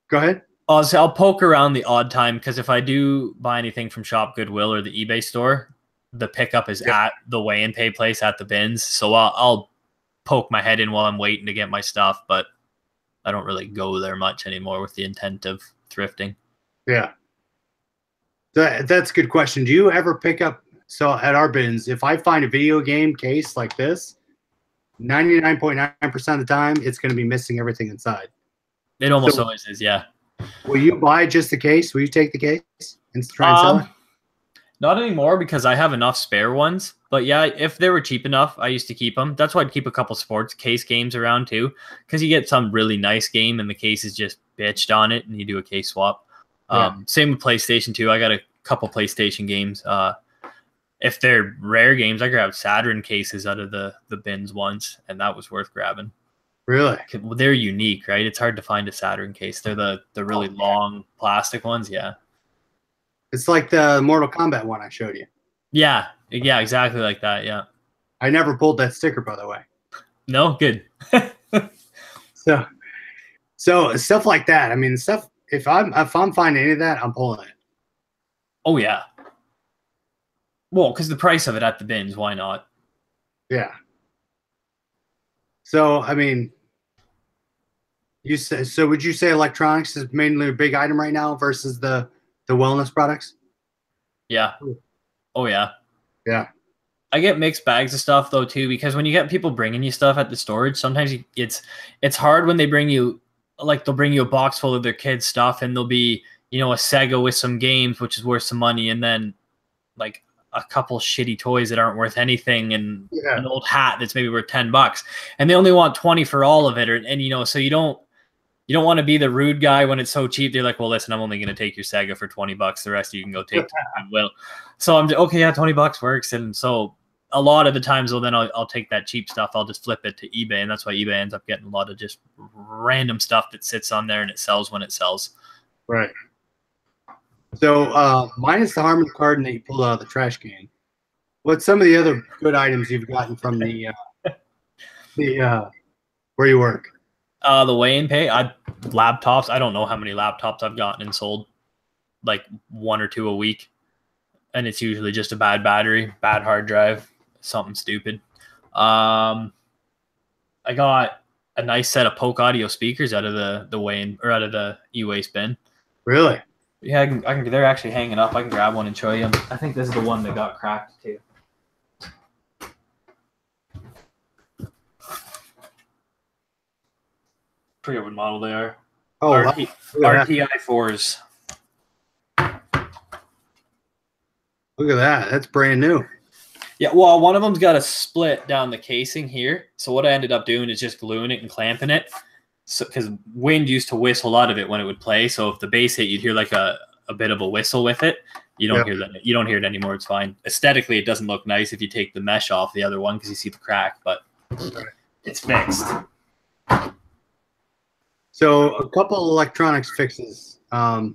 [SPEAKER 1] go ahead.
[SPEAKER 2] I'll poke around the odd time, because if I do buy anything from Shop Goodwill or the eBay store, the pickup is at the weigh and pay place at the bins. So I'll poke my head in while I'm waiting to get my stuff, but I don't really go there much anymore with the intent of thrifting.
[SPEAKER 1] Yeah. That's a good question. Do you ever pick up, so at our bins, if I find a video game case like this, 99.9% of the time, it's going to be missing everything inside.
[SPEAKER 2] It almost always is, yeah.
[SPEAKER 1] Will you buy just the case? Will you take the case and try and sell it?
[SPEAKER 2] Not anymore, because I have enough spare ones. But yeah, if they were cheap enough, I used to keep them. That's why I'd keep a couple sports case games around too, because you get some really nice game and the case is just bitched on it, and you do a case swap. Same with PlayStation 2. I got a couple PlayStation games. If they're rare games, I grabbed Saturn cases out of the bins once, and that was worth grabbing.
[SPEAKER 1] Really?
[SPEAKER 2] Well, they're unique, right? It's hard to find a Saturn case. They're the really long plastic ones. Yeah.
[SPEAKER 1] It's like the Mortal Kombat one I showed you.
[SPEAKER 2] Yeah, exactly like that. Yeah.
[SPEAKER 1] I never pulled that sticker, by the way.
[SPEAKER 2] No, good.
[SPEAKER 1] So stuff like that. I mean, stuff. If I'm finding any of that, I'm pulling it.
[SPEAKER 2] Oh yeah. Well, because the price of it at the bins, why not?
[SPEAKER 1] Yeah. So I mean, would you say electronics is mainly a big item right now versus the wellness products?
[SPEAKER 2] Yeah. Oh yeah.
[SPEAKER 1] Yeah.
[SPEAKER 2] I get mixed bags of stuff though too, because when you get people bringing you stuff at the storage, sometimes it's hard when they bring you, like they'll bring you a box full of their kids' stuff, and there'll be, a Sega with some games, which is worth some money, and then like a couple shitty toys that aren't worth anything, and an old hat that's maybe worth $10, and they only want 20 for all of it, so you don't want to be the rude guy when it's so cheap. They're like, well, listen, I'm only going to take your Sega for $20. The rest you can go take to Goodwill. So I'm okay, yeah, $20 works. And so a lot of the times, then I'll take that cheap stuff. I'll just flip it to eBay, and that's why eBay ends up getting a lot of just random stuff that sits on there and it sells when it sells.
[SPEAKER 1] Right. So minus the Harmon carton that you pulled out of the trash can, what's some of the other good items you've gotten from the where you work?
[SPEAKER 2] The weigh and pay. Laptops. I don't know how many laptops I've gotten and sold, like 1 or 2 a week, and it's usually just a bad battery, bad hard drive, something stupid. I got a nice set of Polk Audio speakers out of the weigh or out of the e-waste bin.
[SPEAKER 1] Really?
[SPEAKER 2] Yeah, I can. They're actually hanging up. I can grab one and show you them. I think this is the one that got cracked too. Forget what model they are.
[SPEAKER 1] Oh,
[SPEAKER 2] RTI 4s.
[SPEAKER 1] Look at that. That's brand new.
[SPEAKER 2] Yeah, well, one of them's got a split down the casing here. So what I ended up doing is just gluing it and clamping it. So, because wind used to whistle out of it when it would play. So if the bass hit, you'd hear like a bit of a whistle with it. You don't hear that. You don't hear it anymore. It's fine. Aesthetically, it doesn't look nice if you take the mesh off the other one because you see the crack, but it's fixed.
[SPEAKER 1] So a couple electronics fixes. You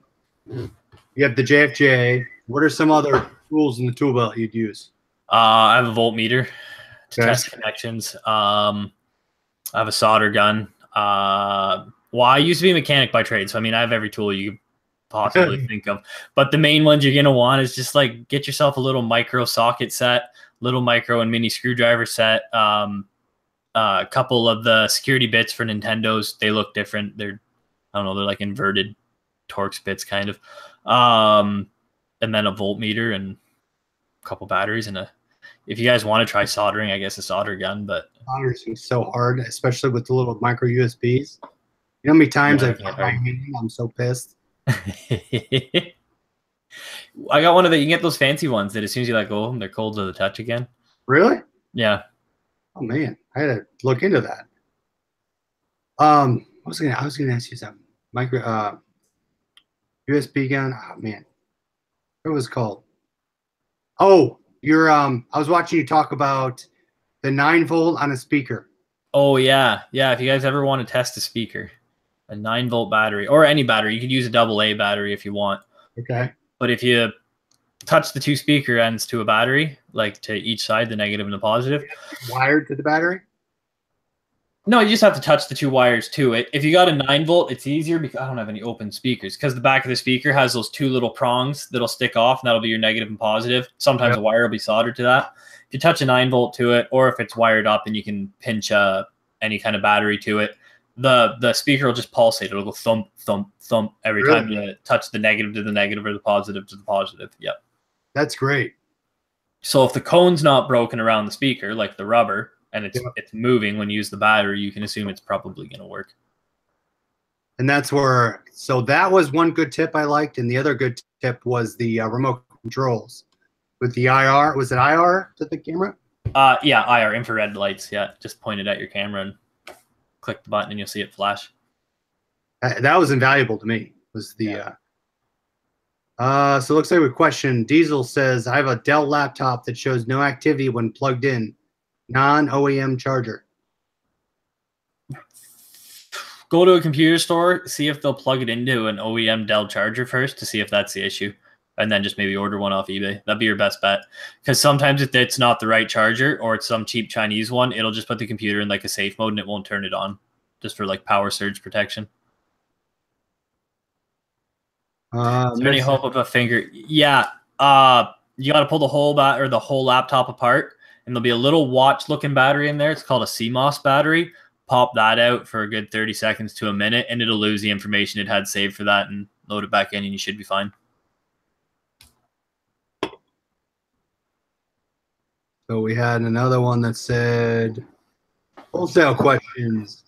[SPEAKER 1] have the JFJ. What are some other tools in the tool belt you'd use?
[SPEAKER 2] I have a voltmeter to test connections. I have a solder gun. Well, I used to be a mechanic by trade, so I mean, I have every tool you could possibly think of. But the main ones you're gonna want is just like get yourself a little micro socket set, little micro and mini screwdriver set. A couple of the security bits for Nintendos. They look different. They're I don't know, they're like inverted Torx bits kind of. And then a voltmeter and a couple batteries and if you guys want to try soldering, I guess a solder gun, but
[SPEAKER 1] Soldering so hard, especially with the little micro USBs. You know how many times I've got my hand? I'm so pissed.
[SPEAKER 2] I got one of the, you can get those fancy ones that as soon as you let go of them, they're cold to the touch again.
[SPEAKER 1] Really?
[SPEAKER 2] Yeah.
[SPEAKER 1] Oh man, I had to look into that. I was gonna ask you something. Micro USB gun. Oh man, what was it called? Oh, you're I was watching you talk about the 9-volt on a speaker.
[SPEAKER 2] Oh yeah. Yeah. If you guys ever want to test a speaker, a 9-volt battery or any battery, you could use a AA battery if you want.
[SPEAKER 1] Okay.
[SPEAKER 2] But if you touch the 2 speaker ends to a battery, like to each side, the negative and the positive.
[SPEAKER 1] Wired to the battery?
[SPEAKER 2] No, you just have to touch the 2 wires to it. If you got a 9-volt, it's easier because I don't have any open speakers because the back of the speaker has those 2 little prongs that'll stick off and that'll be your negative and positive. Sometimes a wire will be soldered to that. If you touch a 9-volt to it, or if it's wired up and you can pinch any kind of battery to it, the speaker will just pulsate. It'll go thump, thump, thump every time you touch the negative to the negative or the positive to the positive. Yep.
[SPEAKER 1] That's great.
[SPEAKER 2] So if the cone's not broken around the speaker, like the rubber, and it's moving when you use the battery, you can assume it's probably going to work.
[SPEAKER 1] And that's where, so that was one good tip I liked. And the other good tip was the remote controls with the IR. Was it IR to the camera?
[SPEAKER 2] Yeah, IR, infrared lights. Yeah, just point it at your camera and click the button and you'll see it flash.
[SPEAKER 1] That was invaluable to me. Was the so it looks like a question. Diesel says, I have a Dell laptop that shows no activity when plugged in, non-OEM charger.
[SPEAKER 2] Go to a computer store, see if they'll plug it into an OEM Dell charger first to see if that's the issue, and then just maybe order one off eBay. That'd be your best bet. Because sometimes if it's not the right charger or it's some cheap Chinese one, it'll just put the computer in like a safe mode and it won't turn it on, just for like power surge protection. Is there any hope of a finger? Yeah. You got to pull the whole the whole laptop apart, and there'll be a little watch-looking battery in there. It's called a CMOS battery. Pop that out for a good 30 seconds to a minute, and it'll lose the information it had saved for that and load it back in, and you should be fine.
[SPEAKER 1] So we had another one that said, wholesale questions.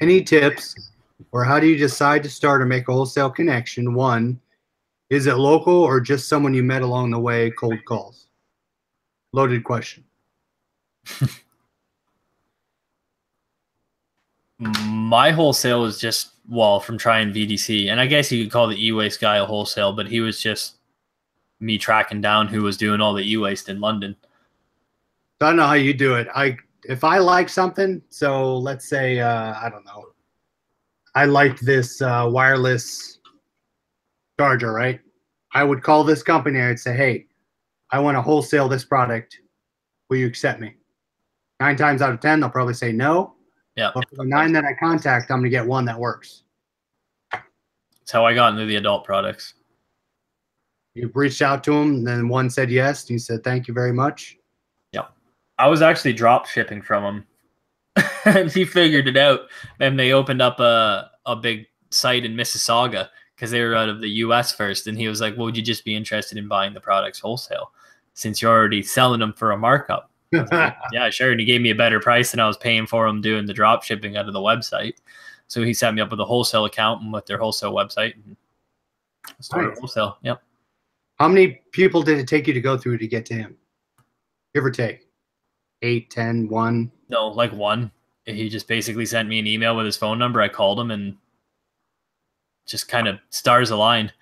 [SPEAKER 1] Any tips, or how do you decide to start or make a wholesale connection? 1, is it local or just someone you met along the way, cold calls? Loaded question.
[SPEAKER 2] My wholesale was just, well, from trying VDC. And I guess you could call the e-waste guy a wholesale, but he was just me tracking down who was doing all the e-waste in London.
[SPEAKER 1] So I don't know how you do it. If I like something, so let's say, I don't know, I liked this wireless charger, right? I would call this company and I'd say, hey, I want to wholesale this product. Will you accept me? 9 times out of 10, they'll probably say no.
[SPEAKER 2] Yeah.
[SPEAKER 1] But for the 9 that I contact, I'm going to get one that works.
[SPEAKER 2] That's how I got into the adult products.
[SPEAKER 1] You reached out to them, and then one said yes, and you said, thank you very much.
[SPEAKER 2] Yeah. I was actually drop shipping from him. And he figured it out. Then they opened up a big site in Mississauga because they were out of the US first. And he was like, well, would you just be interested in buying the products wholesale since you're already selling them for a markup? Like, yeah, sure. And he gave me a better price than I was paying for him doing the drop shipping out of the website. So he set me up with a wholesale account and with their wholesale website and started wholesale. Yep.
[SPEAKER 1] How many people did it take you to go through to get to him? Give or take. 8, 10, 1?
[SPEAKER 2] No, like 1. He just basically sent me an email with his phone number. I called him and just kind of stars aligned.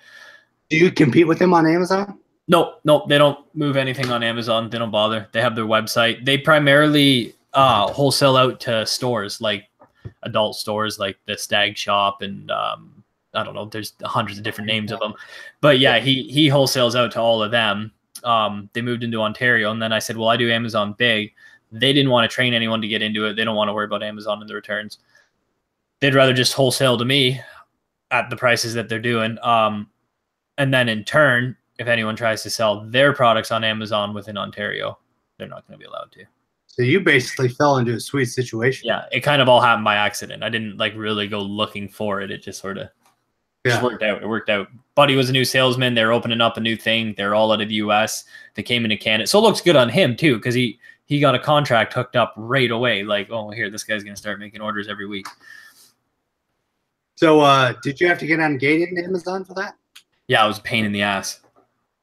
[SPEAKER 1] Do you compete with him on Amazon?
[SPEAKER 2] No, they don't move anything on Amazon. They don't bother. They have their website. They primarily wholesale out to stores, like adult stores, like the Stag Shop, and I don't know. There's hundreds of different names of them, but yeah, he wholesales out to all of them. They moved into Ontario, and then I said, well, I do Amazon big. They didn't want to train anyone to get into it. They don't want to worry about Amazon and the returns. They'd rather just wholesale to me at the prices that they're doing. And then in turn, if anyone tries to sell their products on Amazon within Ontario, they're not going to be allowed to.
[SPEAKER 1] So you basically fell into a sweet situation.
[SPEAKER 2] Yeah, it kind of all happened by accident. I didn't like really go looking for it. It just sort of just worked out. It worked out. Buddy was a new salesman. They're opening up a new thing. They're all out of the US. They came into Canada. So it looks good on him too, because he got a contract hooked up right away. Like, oh, here, this guy's gonna start making orders every week.
[SPEAKER 1] So did you have to get on gated in Amazon for that?
[SPEAKER 2] Yeah, it was a pain in the ass.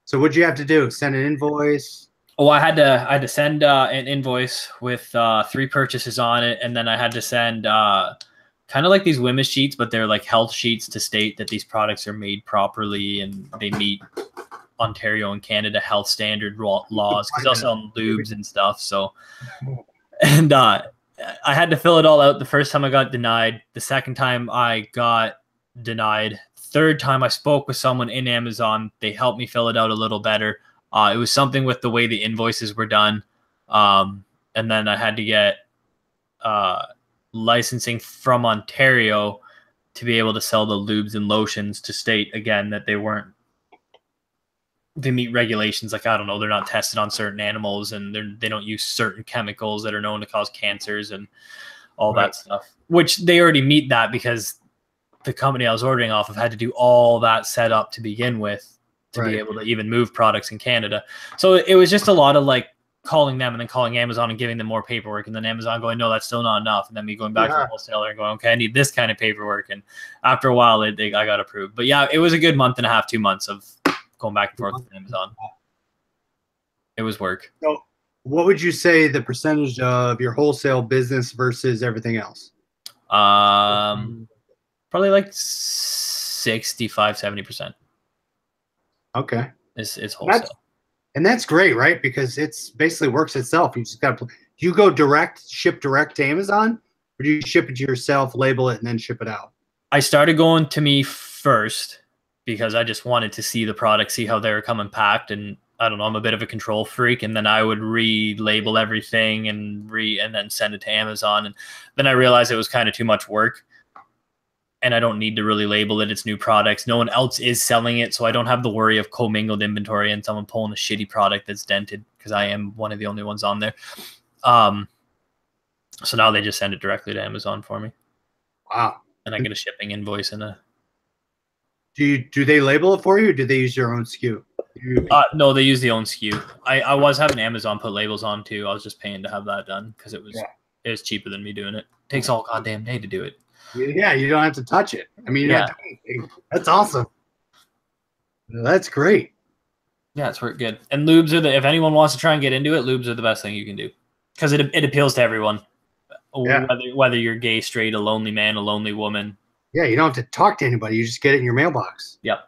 [SPEAKER 1] So what'd you have to do? Send an invoice?
[SPEAKER 2] Oh, I had to send an invoice with 3 purchases on it, and then I had to send kind of like these women's sheets, but they're like health sheets to state that these products are made properly and they meet Ontario and Canada health standard laws, because they'll sell lubes and stuff. So, and I had to fill it all out. The first time I got denied. The second time I got denied. Third time I spoke with someone in Amazon. They helped me fill it out a little better. It was something with the way the invoices were done. And then I had to get licensing from Ontario to be able to sell the lubes and lotions, to state again that they meet regulations. Like, I don't know, they're not tested on certain animals, and they don't use certain chemicals that are known to cause cancers and all that stuff, which they already meet that, because the company I was ordering off of had to do all that setup to begin with to be able to even move products in Canada. So it was just a lot of like calling them and then calling Amazon and giving them more paperwork, and then Amazon going, no, that's still not enough. And then me going back to the wholesaler and going, okay, I need this kind of paperwork. And after a while, I got approved. But yeah, it was a good month and a half, 2 months of going back and forth with Amazon. It was work.
[SPEAKER 1] So what would you say the percentage of your wholesale business versus everything else?
[SPEAKER 2] Probably like 65-70%.
[SPEAKER 1] Okay.
[SPEAKER 2] It's wholesale.
[SPEAKER 1] And that's great, right? Because it's basically works itself. You just got to, do you go direct, ship direct to Amazon, or do you ship it to yourself, label it, and then ship it out?
[SPEAKER 2] I started going to me first because I just wanted to see the product, see how they were coming packed. And I don't know, I'm a bit of a control freak. And then I would relabel everything and then send it to Amazon. And then I realized it was kind of too much work. And I don't need to really label it. It's new products. No one else is selling it, so I don't have the worry of commingled inventory and someone pulling a shitty product that's dented, because I am one of the only ones on there. So now they just send it directly to Amazon for me.
[SPEAKER 1] Wow.
[SPEAKER 2] And I get a shipping invoice and a...
[SPEAKER 1] Do they label it for you, or do they use your own SKU?
[SPEAKER 2] No, they use the own SKU. I was having Amazon put labels on too. I was just paying to have that done because it was cheaper than me doing it. It takes all goddamn day to do it.
[SPEAKER 1] Yeah, you don't have to touch it. I mean, that's awesome. That's great.
[SPEAKER 2] Yeah, it's worked good. And lubes are if anyone wants to try and get into it, lubes are the best thing you can do, because it appeals to everyone, whether you're gay, straight, a lonely man, a lonely woman. Yeah,
[SPEAKER 1] you don't have to talk to anybody. You just get it in your mailbox.
[SPEAKER 2] Yep.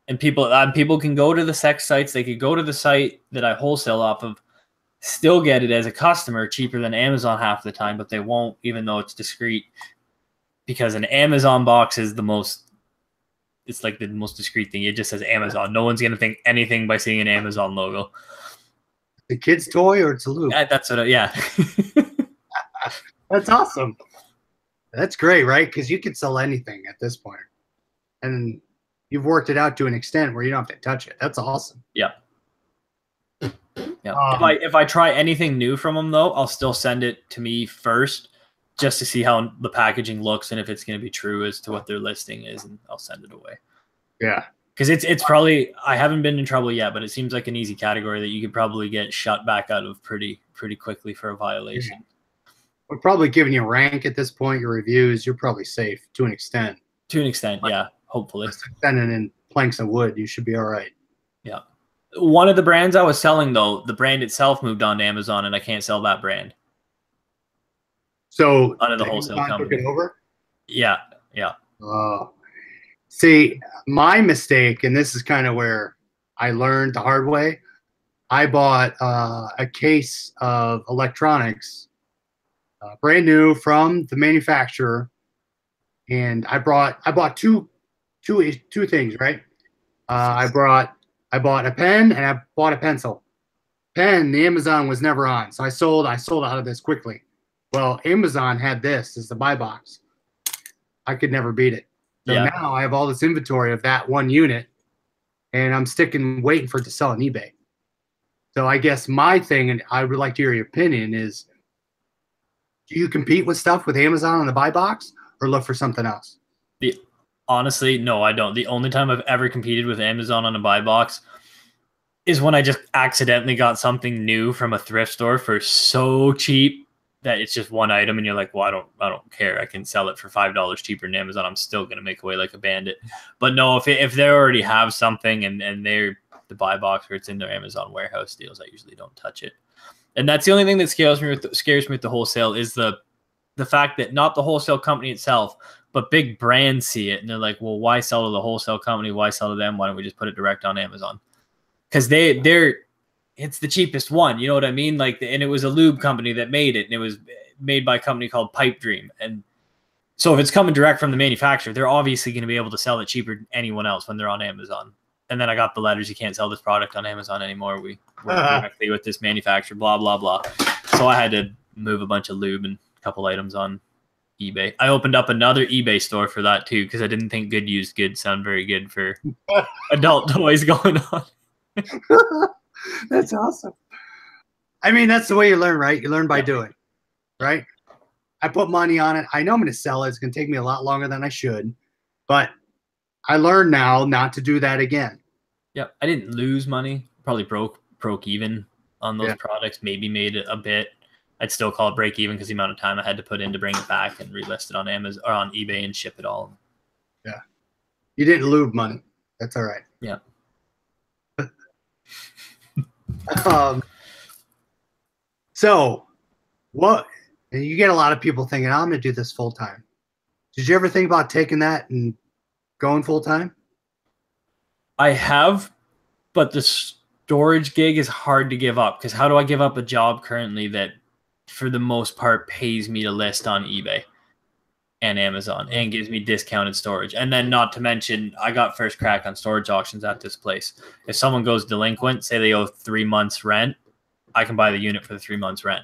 [SPEAKER 2] And people can go to the sex sites. They could go to the site that I wholesale off of, still get it as a customer cheaper than Amazon half the time, but they won't, even though it's discreet. Because an Amazon box is it's like the most discreet thing. It just says Amazon. No one's going to think anything by seeing an Amazon logo.
[SPEAKER 1] The kid's toy, or it's a lube?
[SPEAKER 2] That's what
[SPEAKER 1] That's awesome. That's great, right? Because you could sell anything at this point. And you've worked it out to an extent where you don't have to touch it. That's awesome.
[SPEAKER 2] Yeah. If I try anything new from them, though, I'll still send it to me first, just to see how the packaging looks and if it's going to be true as to what their listing is, and I'll send it away.
[SPEAKER 1] Yeah.
[SPEAKER 2] Because it's probably, I haven't been in trouble yet, but it seems like an easy category that you could probably get shut back out of pretty quickly for a violation.
[SPEAKER 1] We're probably giving you a rank at this point, your reviews. You're probably safe to an extent.
[SPEAKER 2] To an extent, yeah, hopefully.
[SPEAKER 1] Sending in planks of wood, you should be all right.
[SPEAKER 2] Yeah. One of the brands I was selling, though, the brand itself moved on to Amazon, and I can't sell that brand.
[SPEAKER 1] So
[SPEAKER 2] under the wholesale company.
[SPEAKER 1] Took it over?
[SPEAKER 2] Yeah.
[SPEAKER 1] See, my mistake, and this is kind of where I learned the hard way. I bought a case of electronics, brand new from the manufacturer, and I bought two things, right? I bought a pen and I bought a pencil. Pen, the Amazon was never on, so I sold out of this quickly. Well, Amazon had this as the buy box. I could never beat it. So now I have all this inventory of that one unit, and I'm waiting for it to sell on eBay. So I guess my thing, and I would like to hear your opinion, is Do you compete with stuff with Amazon on the buy box or look for something else?
[SPEAKER 2] Honestly, no, I don't. The only time I've ever competed with Amazon on a buy box is when I just accidentally got something new from a thrift store for so cheap that it's just one item and you're like, well, I don't care. I can sell it for $5 cheaper than Amazon. I'm still going to make away like a bandit. But no, if they already have something and they're the buy box or it's in their Amazon warehouse deals, I usually don't touch it. And that's the only thing that scares me with the wholesale is the fact that not the wholesale company itself, but big brands see it and they're like, well, why sell to the wholesale company? Why sell to them? Why don't we just put it direct on Amazon? Because it's the cheapest one. You know what I mean? Like, and it was a lube company that made it, and it was made by a company called Pipe Dream. And so if it's coming direct from the manufacturer, they're obviously going to be able to sell it cheaper than anyone else when they're on Amazon. And then I got the letters, you can't sell this product on Amazon anymore. We work directly with this manufacturer, blah, blah, blah. So I had to move a bunch of lube and a couple items on eBay. I opened up another eBay store for that too, because I didn't think good used good sound very good for adult toys going on.
[SPEAKER 1] That's awesome. I mean, that's the way you learn, right? You learn by doing, right? I put money on it. I know I'm going to sell it. It's going to take me a lot longer than I should, but I learned now not to do that again.
[SPEAKER 2] Yeah, I didn't lose money. Probably broke even on those products. Maybe made it a bit. I'd still call it break even because the amount of time I had to put in to bring it back and relist it on Amazon or on eBay and ship it all.
[SPEAKER 1] Yeah, you didn't lose money. That's all right.
[SPEAKER 2] Yeah.
[SPEAKER 1] So what, and you get a lot of people thinking, I'm going to do this full time. Did you ever think about taking that and going full time?
[SPEAKER 2] I have, but the storage gig is hard to give up because how do I give up a job currently that for the most part pays me to list on eBay and Amazon and gives me discounted storage? And then not to mention, I got first crack on storage auctions at this place. If someone goes delinquent, say they owe 3 months rent, I can buy the unit for the 3 months rent.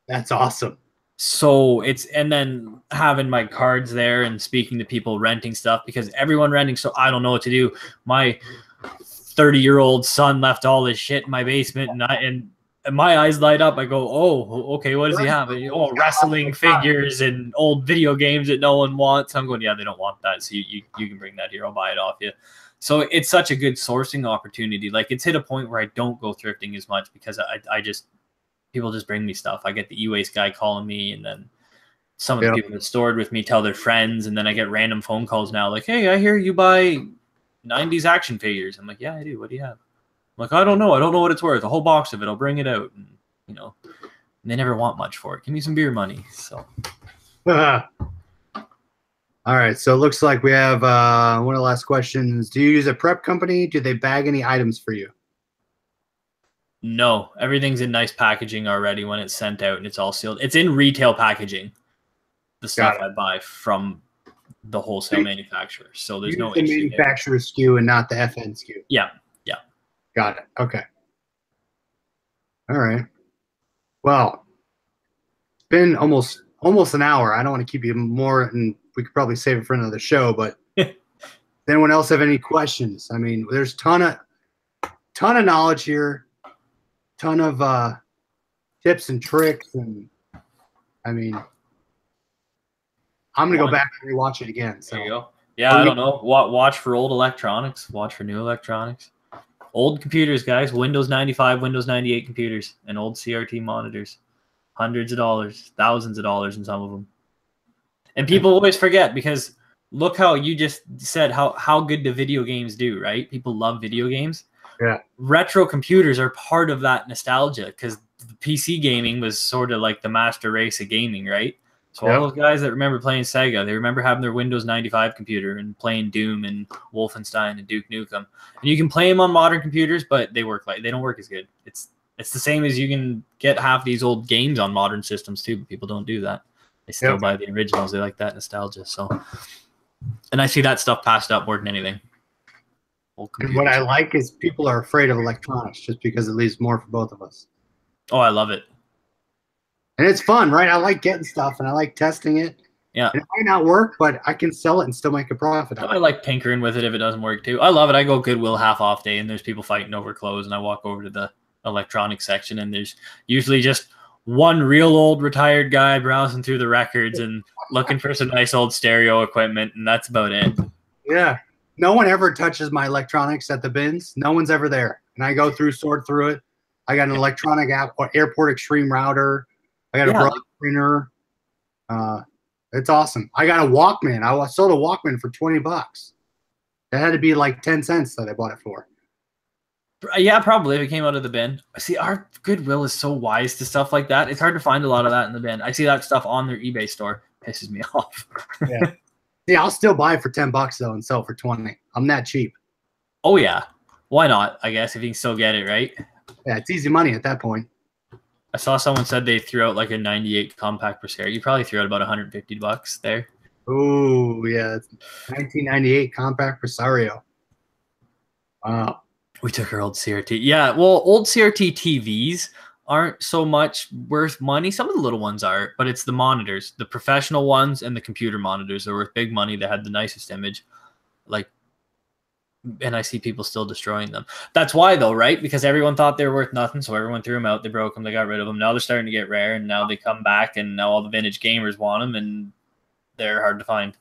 [SPEAKER 1] That's awesome.
[SPEAKER 2] So and then having my cards there and speaking to people renting stuff because everyone renting. So I don't know what to do. My 30-year-old son left all this shit in my basement and my eyes light up. I go, oh, okay, what does he have? Oh, wrestling figures and old video games that no one wants. I'm going, yeah, they don't want that. So you can bring that here. I'll buy it off you. So it's such a good sourcing opportunity. Like it's hit a point where I don't go thrifting as much because I just, people just bring me stuff. I get the e-waste guy calling me and then some of the people that stored with me tell their friends. And then I get random phone calls now like, hey, I hear you buy 90s action figures. I'm like, yeah, I do. What do you have? I'm like, I don't know. I don't know what it's worth. A whole box of it. I'll bring it out. And, you know, and they never want much for it. Give me some beer money. So.
[SPEAKER 1] All right. So it looks like we have one of the last questions. Do you use a prep company? Do they bag any items for you?
[SPEAKER 2] No. Everything's in nice packaging already when it's sent out and it's all sealed. It's in retail packaging. The stuff I buy from the wholesale manufacturer. So there's no issue.
[SPEAKER 1] The manufacturer SKU and not the FN SKU.
[SPEAKER 2] Yeah.
[SPEAKER 1] Got it. Okay. All right. Well, it's been almost an hour. I don't want to keep you more, and we could probably save it for another show. But does anyone else have any questions? I mean, there's ton of knowledge here, ton of tips and tricks, and I mean, I'm gonna go back and rewatch it again. So
[SPEAKER 2] there you go. Yeah, I don't know. Watch for old electronics. Watch for new electronics. Old computers, guys. Windows 95, Windows 98 computers, and old CRT monitors. Hundreds of dollars, thousands of dollars in some of them. And people always forget because look how you just said how good the video games do, right? People love video games.
[SPEAKER 1] Yeah.
[SPEAKER 2] Retro computers are part of that nostalgia because the PC gaming was sort of like the master race of gaming, right? So all those guys that remember playing Sega, they remember having their Windows 95 computer and playing Doom and Wolfenstein and Duke Nukem. And you can play them on modern computers, but they don't work as good. It's the same as you can get half these old games on modern systems too, but people don't do that. They still buy the originals. They like that nostalgia. So, and I see that stuff passed up more than anything.
[SPEAKER 1] And what I like is people are afraid of electronics just because it leaves more for both of us.
[SPEAKER 2] Oh, I love it.
[SPEAKER 1] And it's fun, right? I like getting stuff and I like testing it.
[SPEAKER 2] Yeah.
[SPEAKER 1] And it might not work, but I can sell it and still make a profit.
[SPEAKER 2] I like tinkering with it if it doesn't work too. I love it. I go Goodwill half off day and there's people fighting over clothes and I walk over to the electronics section and there's usually just one real old retired guy browsing through the records and looking for some nice old stereo equipment, and that's about it.
[SPEAKER 1] Yeah. No one ever touches my electronics at the bins. No one's ever there. And I go through, sort through it. I got an electronic app, Airport Extreme router. I got a brush printer. It's awesome. I got a Walkman. I sold a Walkman for $20. That had to be like 10 cents that I bought it for.
[SPEAKER 2] Yeah, probably if it came out of the bin. See, our Goodwill is so wise to stuff like that. It's hard to find a lot of that in the bin. I see that stuff on their eBay store. Pisses me off.
[SPEAKER 1] Yeah, I'll still buy it for $10 though and sell it for 20. I'm that cheap.
[SPEAKER 2] Oh yeah, why not? I guess if you can still get it, right?
[SPEAKER 1] Yeah, it's easy money at that point.
[SPEAKER 2] I saw someone said they threw out like a '98 compact for sale. You probably threw out about $150 there.
[SPEAKER 1] Oh yeah, 1998 compact Presario. Wow.
[SPEAKER 2] We took our old CRT. Yeah, well, old CRT TVs aren't so much worth money. Some of the little ones are, but it's the monitors, the professional ones and the computer monitors. They're worth big money. They had the nicest image. Like, and I see people still destroying them. That's why, though, right? Because everyone thought they were worth nothing, so everyone threw them out. They broke them. They got rid of them. Now they're starting to get rare, and now they come back, and now all the vintage gamers want them, and they're hard to find.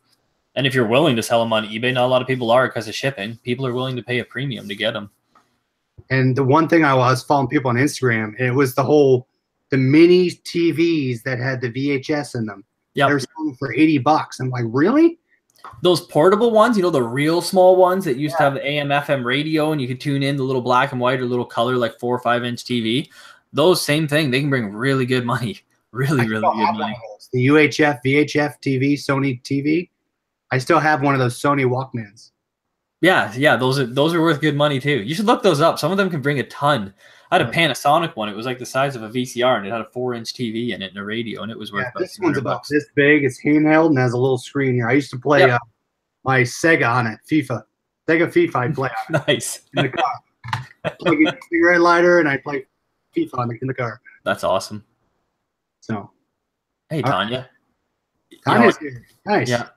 [SPEAKER 2] And if you're willing to sell them on eBay, not a lot of people are because of shipping. People are willing to pay a premium to get them.
[SPEAKER 1] And the one thing I was following people on Instagram, and it was the mini TVs that had the VHS in them.
[SPEAKER 2] Yeah,
[SPEAKER 1] they were selling for $80. I'm like, really?
[SPEAKER 2] Those portable ones, you know, the real small ones that used to have the AM FM radio and you could tune in the little black and white or little color like 4 or 5 inch TV. Those same thing, they can bring really good money. Really good money.
[SPEAKER 1] The UHF, VHF TV, Sony TV. I still have one of those Sony Walkmans.
[SPEAKER 2] Yeah, those are worth good money too. You should look those up. Some of them can bring a ton. I had a Panasonic one. It was like the size of a VCR, and it had a 4-inch TV in it and a radio, and it was worth about
[SPEAKER 1] this one's about this big. It's handheld and has a little screen here. I used to play my Sega on it, FIFA. Sega FIFA I play on.
[SPEAKER 2] Nice.
[SPEAKER 1] In the car. Plug in a cigarette lighter, and I play FIFA on it in the car.
[SPEAKER 2] That's awesome.
[SPEAKER 1] So,
[SPEAKER 2] hey, Tanya.
[SPEAKER 1] Tanya's here. Nice.
[SPEAKER 2] Yeah.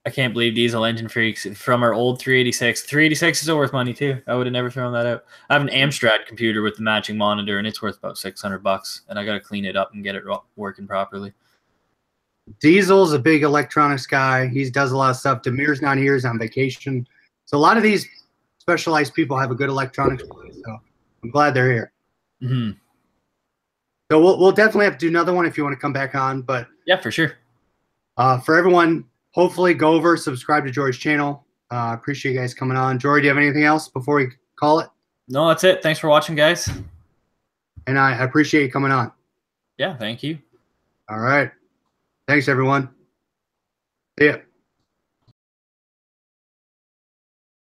[SPEAKER 2] I can't believe Diesel Engine Freaks from our old 386. 386 is still worth money too. I would have never thrown that out. I have an Amstrad computer with the matching monitor, and it's worth about $600. And I got to clean it up and get it working properly.
[SPEAKER 1] Diesel's a big electronics guy. He does a lot of stuff. Demir's not here. He's on vacation. So a lot of these specialized people have a good electronics place. So I'm glad they're here.
[SPEAKER 2] Mm-hmm.
[SPEAKER 1] So we'll definitely have to do another one if you want to come back on. But
[SPEAKER 2] yeah, for sure.
[SPEAKER 1] For everyone, hopefully go over, subscribe to Jory's channel. Appreciate you guys coming on. Jory, do you have anything else before we call it?
[SPEAKER 2] No, that's it. Thanks for watching, guys.
[SPEAKER 1] And I appreciate you coming on.
[SPEAKER 2] Yeah, thank you.
[SPEAKER 1] All right. Thanks, everyone. See ya.